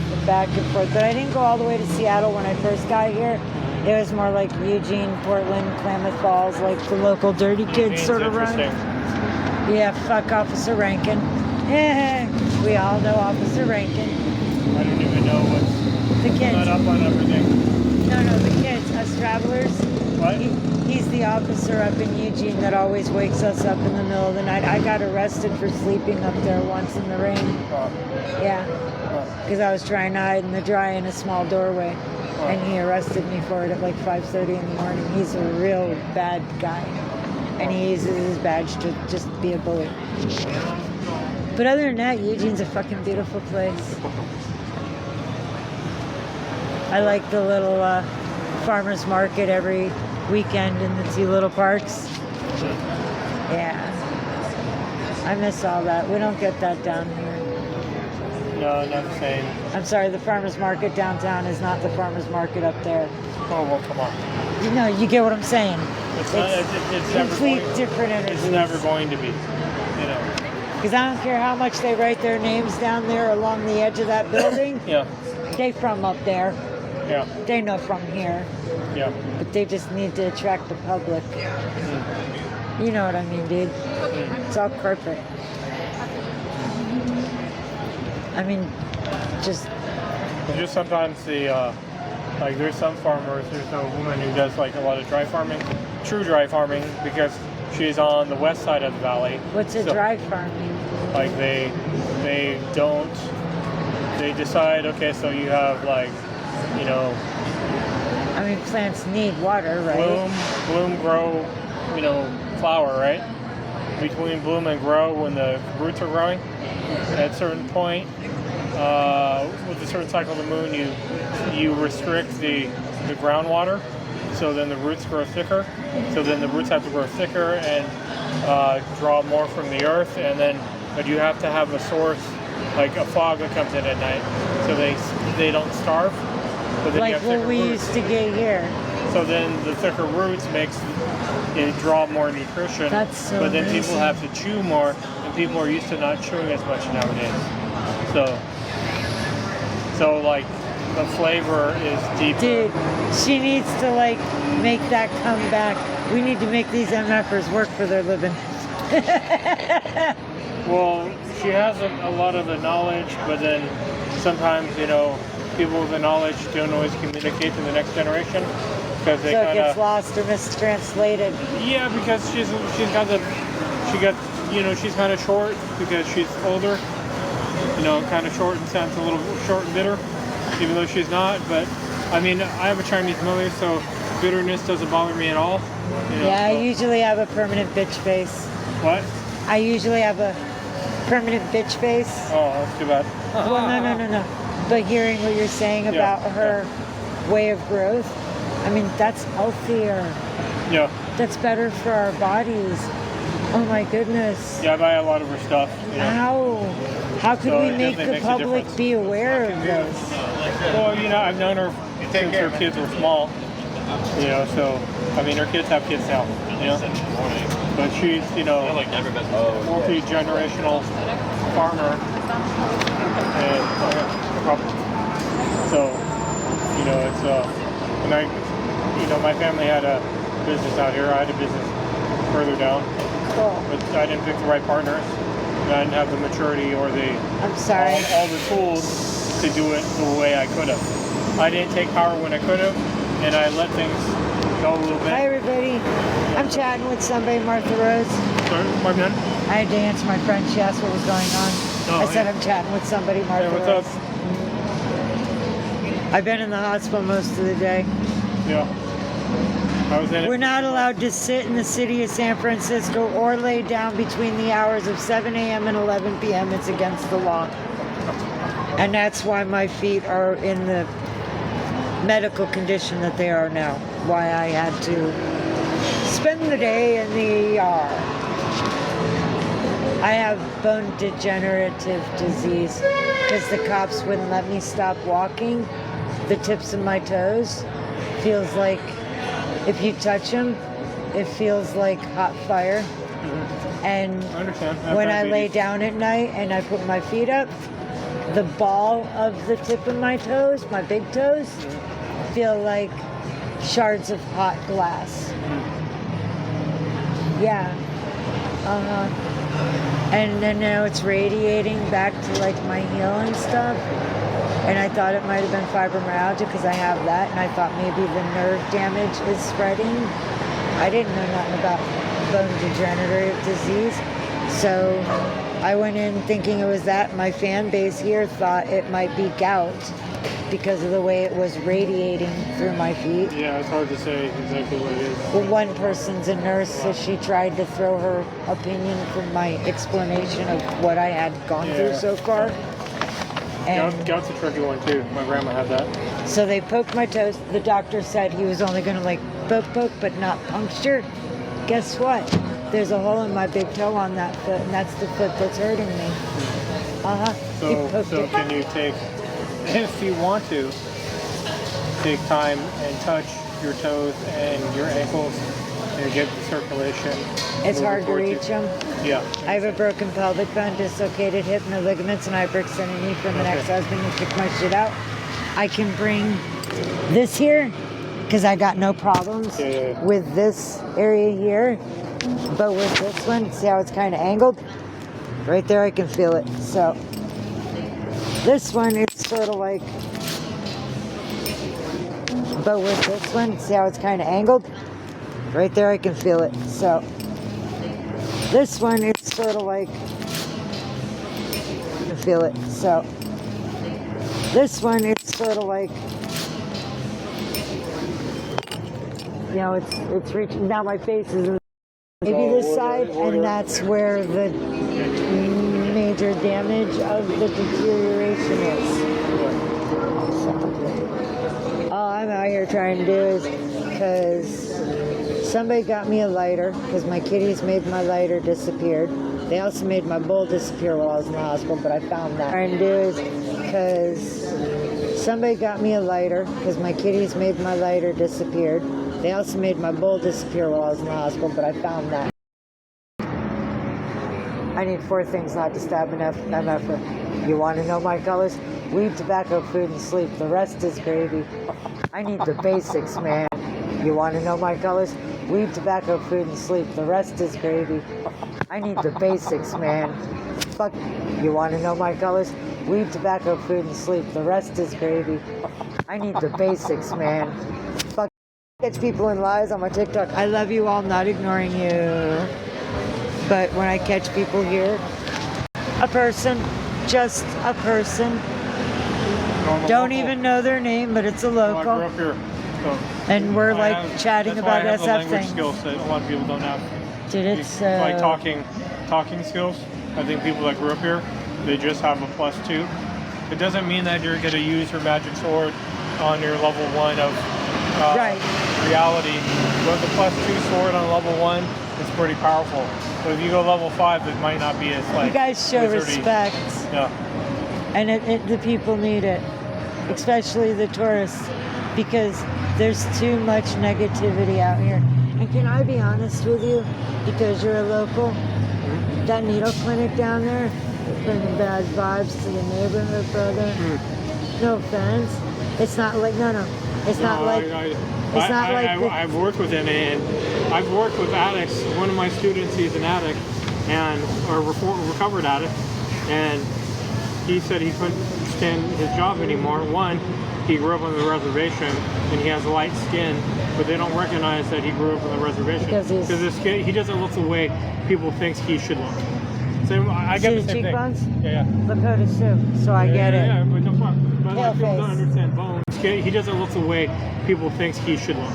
But I didn't go all the way to Seattle when I first got here. It was more like Eugene, Portland, Klamath Falls, like the local dirty kids sort of run. Yeah, fuck Officer Rankin. We all know Officer Rankin. I don't even know what's the kids. Not up on everything. No, the kids, us travelers. What? He's the officer up in Eugene that always wakes us up in the middle of the night. I got arrested for sleeping up there once in the rain. Yeah, because I was trying to hide in the dry in a small doorway. And he arrested me for it at like 5:30 in the morning. He's a real bad guy. And he uses his badge to just be a bully. But other than that, Eugene's a fucking beautiful place. I like the little farmers market every weekend in the two little parks. Yeah. I miss all that. We don't get that down here. No, not the same. I'm sorry, the farmers market downtown is not the farmers market up there. Oh, well, come on. You know, you get what I'm saying. It's never complete going, different energies. It's never going to be, you know. Because I don't care how much they write their names down there along the edge of that building. Yeah. They from up there. Yeah. They know from here. Yeah. But they just need to attract the public. You know what I mean, dude? It's all corporate. I mean, just sometimes the like there's some farmers. There's a woman who does like a lot of dry farming, true dry farming, because she's on the west side of the valley. What's a dry farming? Like they decide, okay, so you have like, you know. I mean, plants need water, right? Bloom, grow, you know, flower, right? Between bloom and grow, when the roots are growing, at a certain point, with a certain cycle of the moon, you restrict the groundwater, so then the roots grow thicker. So then the roots have to grow thicker and draw more from the earth, but you have to have a source, like a fog that comes in at night, so they don't starve. But then like you have what thicker we roots. used to get here. So then the thicker roots makes it draw more nutrition. That's so But then amazing. people have to chew more, and people are used to not chewing as much nowadays. So like the flavor is deeper. Dude, she needs to like make that come back. We need to make these MFers work for their living. Well, she has a lot of the knowledge, but then sometimes, you know, people with the knowledge don't always communicate to the next generation because they So it kind gets of lost or mistranslated. yeah, because she's kind of short because she's older, you know, kind of short and sounds a little short and bitter, even though she's not. But I mean, I have a Chinese mother, so bitterness doesn't bother me at all. You know, Yeah, I so. usually have a permanent bitch face. What? I usually have a permanent bitch face. Oh, that's too bad. Well, no. But hearing what you're saying about her way of growth, I mean, that's healthier. Yeah. That's better for our bodies. Oh my goodness. Yeah, I buy a lot of her stuff. You know. How could So we it make definitely the makes a public difference. be aware of this? Well, you know, I've known her since her kids were small. You know, so I mean, her kids have kids now. You know, but she's, you know, multi-generational farmer, and so you know, it's and I, you know, my family had a business out here. I had a business further down, Cool. but I didn't pick the right partners. And I didn't have the maturity or the I'm sorry. all the tools to do it the way I could have. I didn't take power when I could have, and I let things go a little bit. Hi everybody. I'm chatting with somebody, Martha Rose. Sorry, my man. I had to answer my friend. She asked what was going on. Oh, I said yeah. I'm chatting with somebody, Martha Hey, what's Rose. up? I've been in the hospital most of the day. Yeah. I was in We're it. not allowed to sit in the city of San Francisco or lay down between the hours of 7 a.m. and 11 p.m. It's against the law. And that's why my feet are in the medical condition that they are now. Why I had to spend the day in the ER. I have bone degenerative disease because the cops wouldn't let me stop walking. The tips of my toes feels like, if you touch them, it feels like hot fire. And I understand. have when I diabetes. lay down at night and I put my feet up, the ball of the tip of my toes, my big toes, feel like shards of hot glass. Yeah. And then now it's radiating back to like my heel and stuff. And I thought it might have been fibromyalgia because I have that, and I thought maybe the nerve damage is spreading. I didn't know nothing about bone degenerative disease. So I went in thinking it was that. My fan base here thought it might be gout because of the way it was radiating through my feet. Yeah, it's hard to say exactly what it is. Well, one person's a nurse, so she tried to throw her opinion from my explanation of what I had gone through Yeah. so far. And Gout's a tricky one too. My grandma had that. So they poked my toes. The doctor said he was only going to like poke, but not puncture. Guess what? There's a hole in my big toe on that foot, and that's the foot that's hurting me. So can you take, if you want to, take time and touch your toes and your ankles and get the circulation? It's hard to reach them. Yeah. I have a broken pelvic bone, dislocated hip, no ligaments, and hyperextended knee from an ex-husband who took my shit out. I can bring this here because I got no problems with this area here. But with this one, see how it's kind of angled? Right there, I can feel it. So this one, it's sort of like, but with this one, see how it's kind of angled? Right there, I can feel it. So this one, it's sort of like, I can feel it. So this one, it's sort of like, you know, it's reaching. Now my face is maybe this side, and that's where the major damage of the deterioration is. So, all I'm out here trying to do is, because somebody got me a lighter, because my kitties made my lighter disappeared. They also made my bowl disappear while I was in the hospital, but I found that. What I'm trying to do is, because somebody got me a lighter, because my kitties made my lighter disappeared. They also made my bowl disappear while I was in the hospital, but I found that. I need 4 things not to stab enough. You want to know my colors? Weed, tobacco, food, and sleep. The rest is gravy. I need the basics, man. You want to know my colors? Weed, tobacco, food, and sleep. The rest is gravy. I need the basics, man. Fuck. You want to know my colors? Weed, tobacco, food, and sleep. The rest is gravy. I need the basics, man. Fuck. Catch people in lies on my TikTok. I love you all, not ignoring you. But when I catch people here, a person, just a person, don't even know their name, but it's a local. Well, I grew up here, so and we're like chatting about that's why I have SF the language things. skills that a lot of people don't have. Dude, it's like talking skills. I think people that grew up here, they just have a +2. It doesn't mean that you're going to use your magic sword on your level 1 of reality. But the +2 sword on level 1 is pretty powerful. But if you go level 5, it might not be as like. You guys show wizardy. respect. Yeah. And the people need it, especially the tourists, because there's too much negativity out here. And can I be honest with you, because you're a local, that needle clinic down there is bringing bad vibes to the neighborhood, brother. No offense. It's not like, it's not like, it's not like I've worked with him, and I've worked with addicts. One of my students, he's an addict, and a recovered addict, and he said he couldn't stand his job anymore. One, he grew up on the reservation, and he has light skin, but they don't recognize that he grew up on the reservation because he doesn't look the way people think he should look. So I get the same cheekbones? thing. Yeah. Lakota Sioux, so I get it. Yeah, but no problem. But Pale people face. don't understand bones. He doesn't look the way people think he should look.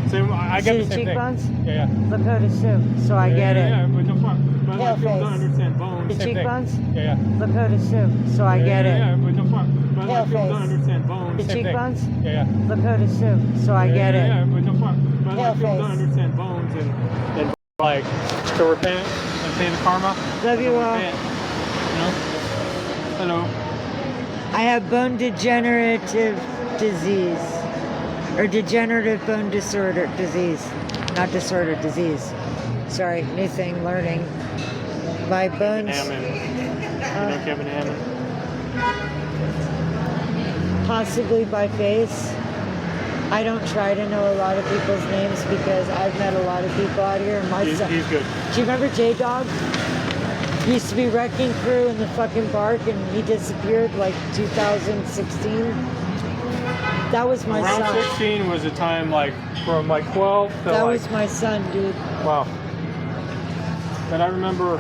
So I get the same cheekbones? thing. Yeah. Lakota Sioux, so I get it. Yeah, but no problem. But Pale people face. don't understand bones. The Same cheekbones? thing. Yeah. Lakota Sioux, so I get it. Yeah, but no problem. But Pale people face. don't understand bones. The Same thing. cheekbones? Yeah. Lakota Sioux, so I get it. Yeah, but no problem. But Pale people face. don't understand bones and like to repent and pay the karma. Love you all. Repent, you know? Hello. I have bone degenerative disease, or degenerative bone disorder disease, not disorder, disease. Sorry, new thing, learning. My bones. Kevin Hammond. Possibly by face. I don't try to know a lot of people's names because I've met a lot of people out here. And He's good. Do you remember J-Dog? He used to be Wrecking Crew in the fucking park, and he disappeared like 2016. That was my Around son. 16 was a time like from like 12 to That like. was my son, dude. Wow. But I remember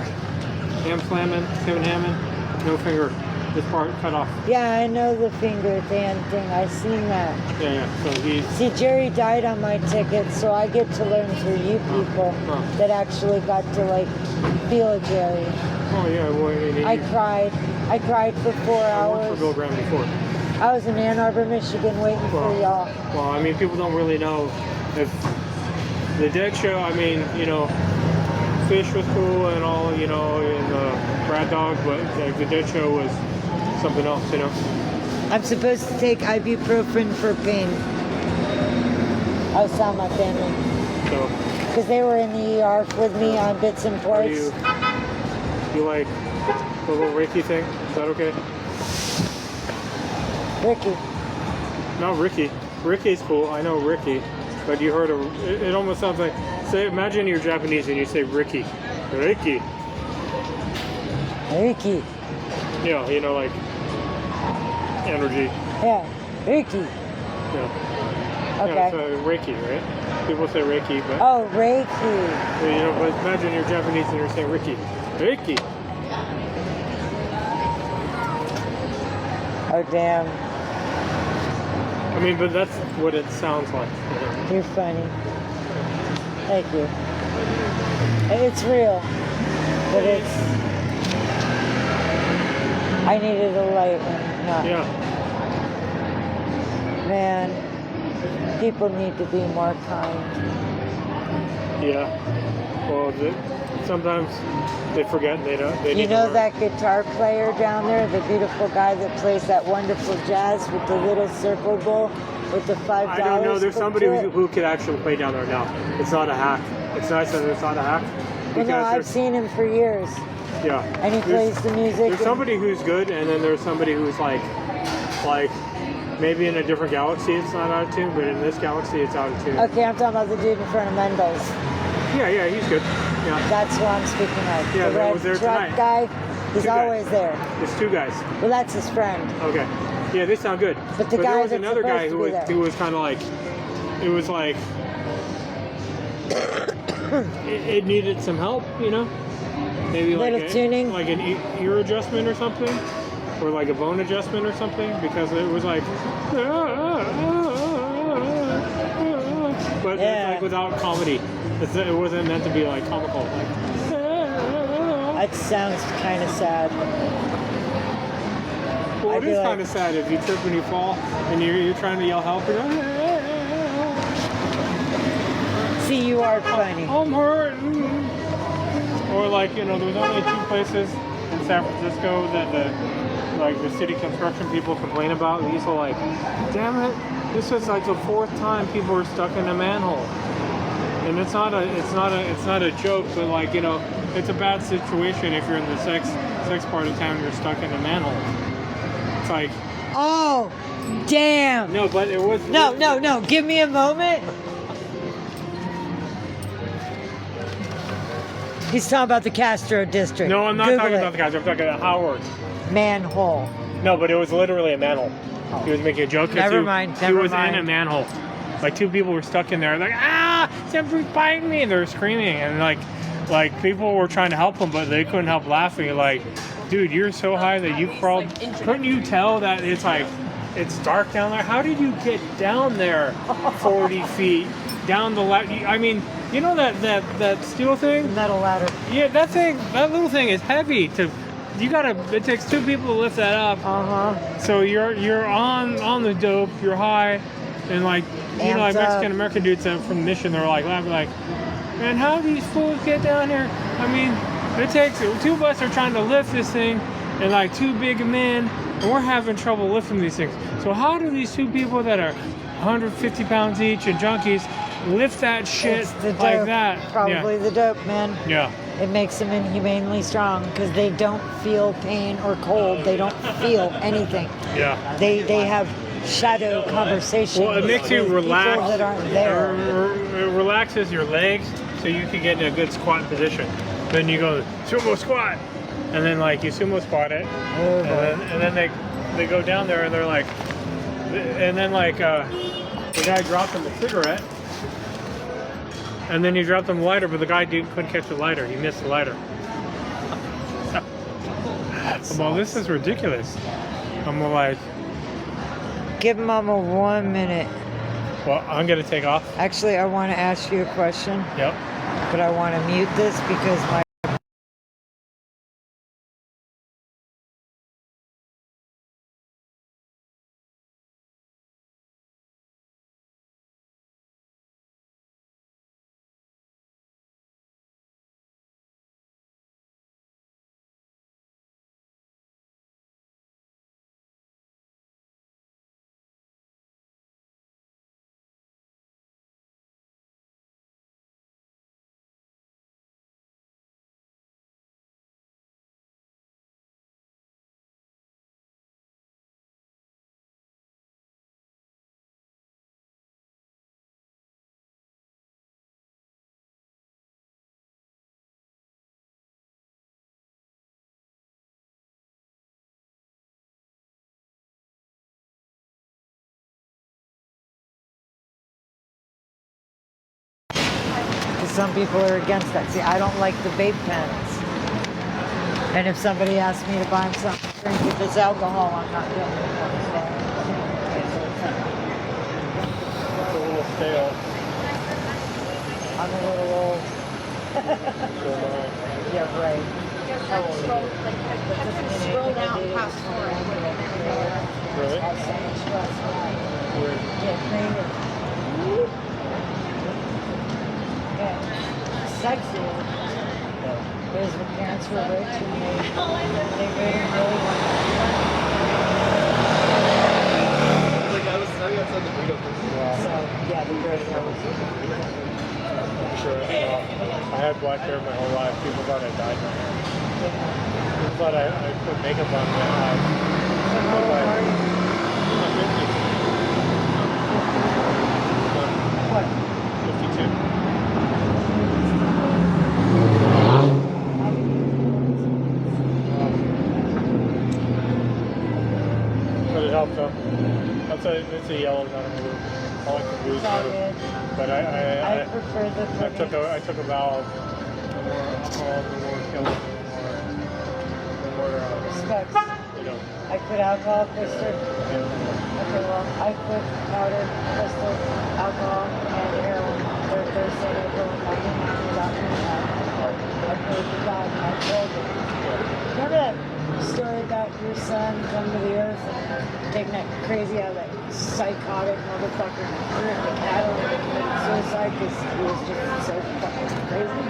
ScamSlamming, Kevin Hammond, no finger, this part cut off. Yeah, I know the finger thing. I seen that. Yeah. So he's. See, Jerry died on my ticket, so I get to learn through you people that actually got to like feel Jerry. Oh yeah. Well, I cried. I cried for 4 I hours. worked for Bill Graham before. I was in Ann Arbor, Michigan, waiting for y'all. Well, I mean, people don't really know if the Dead Show. I mean, you know, Fish was cool and all, you know, and Brad Dog, but like, the Dead Show was something else, you know. I'm supposed to take ibuprofen for pain. I was telling my family. So. Because they were in the ER with me on bits and parts. You like the little Ricky thing? Is that okay? Ricky. Not Ricky. Ricky's cool. I know Ricky. But you heard it almost sounds like, say, imagine you're Japanese and you say Ricky. Ricky. Ricky. Yeah, you know, like energy. Yeah, Ricky. Yeah. Okay. Yeah, so Reiki, right? People say Reiki, but... Oh, Reiki. So, you know, but imagine you're Japanese and you're saying Ricky. Reiki. Oh, damn. I mean, but that's what it sounds like. You know? You're funny. Thank you. It's real. But it's... I needed a light one. No. Yeah. Man, people need to be more kind. Yeah. Well, sometimes they forget and they don't. They You know that guitar player down there, the beautiful guy that plays that wonderful jazz with the little circle bowl with the $5? I don't know. There's somebody who could actually play down there now. It's not a hack. It's nice that it's not a hack. Well, no, I've seen him for years. Yeah. And he plays the music. There's somebody who's good, and then there's somebody who's like maybe in a different galaxy it's not out of tune, but in this galaxy it's out of tune. Okay, I'm talking about the dude in front of Mendel's. Yeah, he's good. Yeah. That's what I'm speaking of. Yeah, the that red was there truck tonight. guy, he's Two guys. always there. There's two guys. Well, that's his friend. Okay. Yeah, they sound good. But the guy there was that's another guy supposed to who be was kind of like, it was like, it needed some help, you know? Maybe like tuning? like an ear adjustment or something, or like a bone adjustment or something, because it was like, but it's like without comedy. It wasn't meant to be like comical. Like, that sounds kind of sad. well, it is kind of sad if you trip and you fall and you're trying to yell help. You're like, see, you are funny. I'm hurting. Or like, you know, there was only 2 places in San Francisco that the city construction people complain about. And these are like, damn it, this is like the 4th time people are stuck in a manhole. And it's not a joke, but like, you know, it's a bad situation if you're in the sex part of town and you're stuck in a manhole. It's like, oh, damn. No, but it was no. Give me a moment. He's talking about the Castro district. No, I'm not Google talking it. about the guys. I'm talking about Howard. Manhole. No, but it was literally a manhole. He was making a joke. Never mind. He was in a manhole. Like 2 people were stuck in there. Like, somebody's biting me. And they were screaming. And like people were trying to help him, but they couldn't help laughing. Like, dude, you're so high that you crawled. Couldn't you tell that it's like, it's dark down there? How did you get down there 40 feet down the ladder? I mean, you know that steel thing? Metal ladder. Yeah, that little thing is heavy it takes 2 people to lift that up. So you're on the dope, you're high, and like, you know, like Mexican American dudes from the mission, they're like laughing like, man, how do these fools get down here? I mean, it takes 2 of us are trying to lift this thing, and like 2 big men, and we're having trouble lifting these things. So how do these 2 people that are 150 pounds each and junkies lift that shit like that? Probably the dope, man. Yeah. It makes them inhumanely strong because they don't feel pain or cold. They don't feel anything. Yeah. They have shadow conversations. Well, it makes you with relax. people that aren't there. It relaxes your legs so you can get in a good squat position. Then you go sumo squat, and then like you sumo squat it, and then they go down there and they're like, and then like the guy dropped him a cigarette. And then you dropped him a lighter, but the guy couldn't catch the lighter. He missed the lighter. Well, this is ridiculous. I'm like... Give Mama 1 minute. Well, I'm going to take off. Actually, I want to ask you a question. Yep. But I want to mute this because my some people are against that. See, I don't like the vape pens. And if somebody asks me to buy them something to drink with this alcohol, I'm not doing it. It's a little stale. I'm a little old. Yeah, right. Scroll down past Really? Weird. Sexy. Because the parents were rich and they really wanted So, yeah, the great Sure. I had black hair my whole life. People thought I dyed my hair. People thought I put makeup on my eyes. I'm 52. But it helps though. It's a yellow, not a blue. I like the blue too. But I prefer the I took a vow of no more alcohol, no more killing, no more Specs. you know. I put alcohol, crystal. Okay, well, I put powder, crystal, alcohol, and heroin. They're Thursday, April, and nothing without me. I prayed to God and I told him. Remember that story about your son coming to the earth and taking that crazy out of that psychotic motherfucker and threw it in the cattle and committed suicide because he was just so fucking crazy?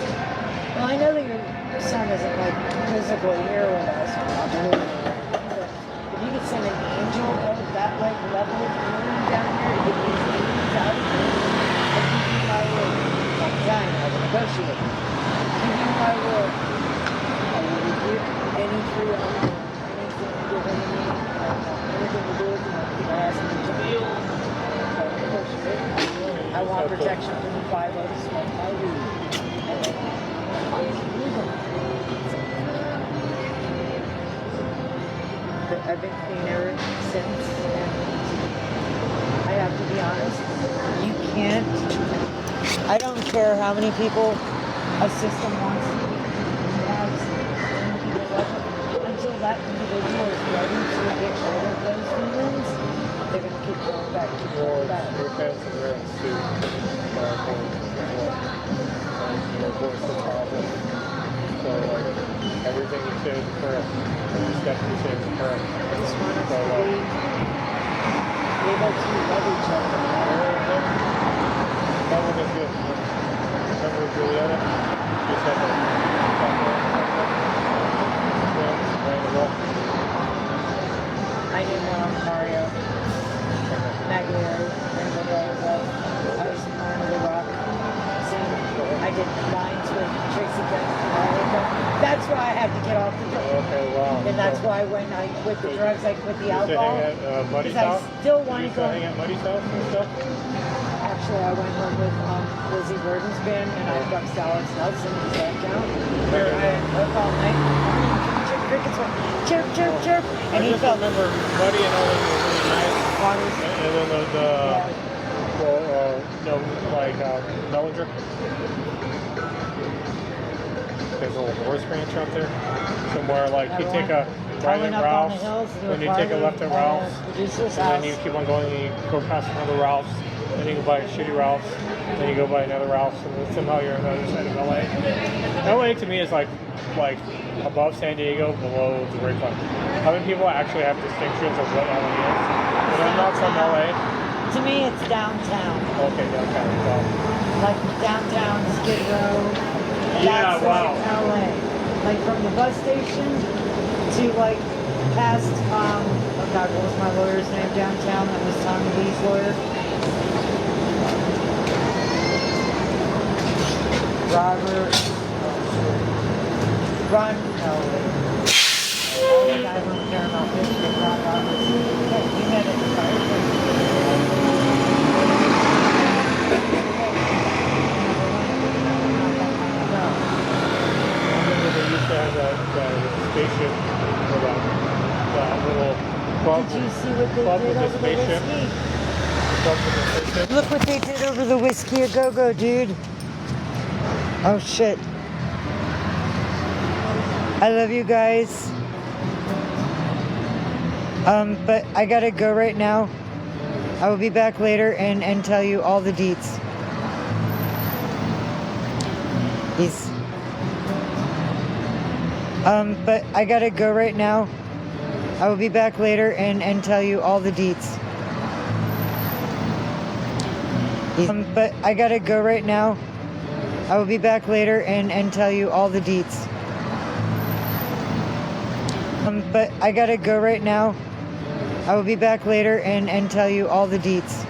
Well, I know that your son isn't like physically here with us, or not really, but if you could send an angel of that like level of healing down here to get these demons out of here, I give you my word. I'm dying, I'll negotiate. I give you my word. I will rebuke any free owner, anything given to me, anything to do with me, people ask me to do. I want protection from the 5 to smoke my weed. I've been clean ever since, and I have to be honest, you can't, I don't care how many people a system wants to have, until that individual is ready to get rid of those demons, they're going to keep going back, Your fans and parents too. Voice the problem. So like everything you say is correct. Every step you say is correct. I just want us to be able to love each other. That one is good. Remember Juliana? Just had I didn't want Mario. Magliari. I was on the rock. I did lines with Tracy Guns. That's why I had to get off the drugs. Okay, wow. And that's why when I quit the drugs, I quit the alcohol. Muddy's Because house? I still want to go. hang at Muddy's house and stuff? Actually, I went home with Lizzie Burden's band, and I fucked Alex Nelson in his down. Where I up all night. Crickets went chirp, chirp, chirp. And I he just felt remember Muddy and all them were really nice. And then Mellinger. There's a little horse ranch out there. Somewhere like you take a right at Ralph's, then you take a left at Ralph's, and then you keep on going and you go past another Ralph's, then you go by a shitty Ralph's, then you go by another Ralph's, and then somehow you're on the other side of LA. LA to me is like above San Diego, below the Great Lakes. How many people actually have distinctions of what LA is? But I'm not from LA. To me, it's downtown. Okay, downtown. Well, Like downtown Skid Row. Yeah, That's wow. like LA. Like from the bus station to like past, oh God, what was my lawyer's name downtown? That was Tommy Lee's lawyer. Ron, no. All the guys on Paramount Pictures, Ron Roberts. Hey, you met at the they used to have that spaceship or that little club. Did you see what they club did with the over the spaceship. whiskey? Club with the spaceship. Look what they did over the whiskey a go-go, dude. Oh shit. I love you guys. But I gotta go right now. I will be back later and tell you all the deets. Peace. But I gotta go right now. I will be back later and tell you all the deets. But I gotta go right now. I will be back later and tell you all the deets. But I gotta go right now. I will be back later and tell you all the deets.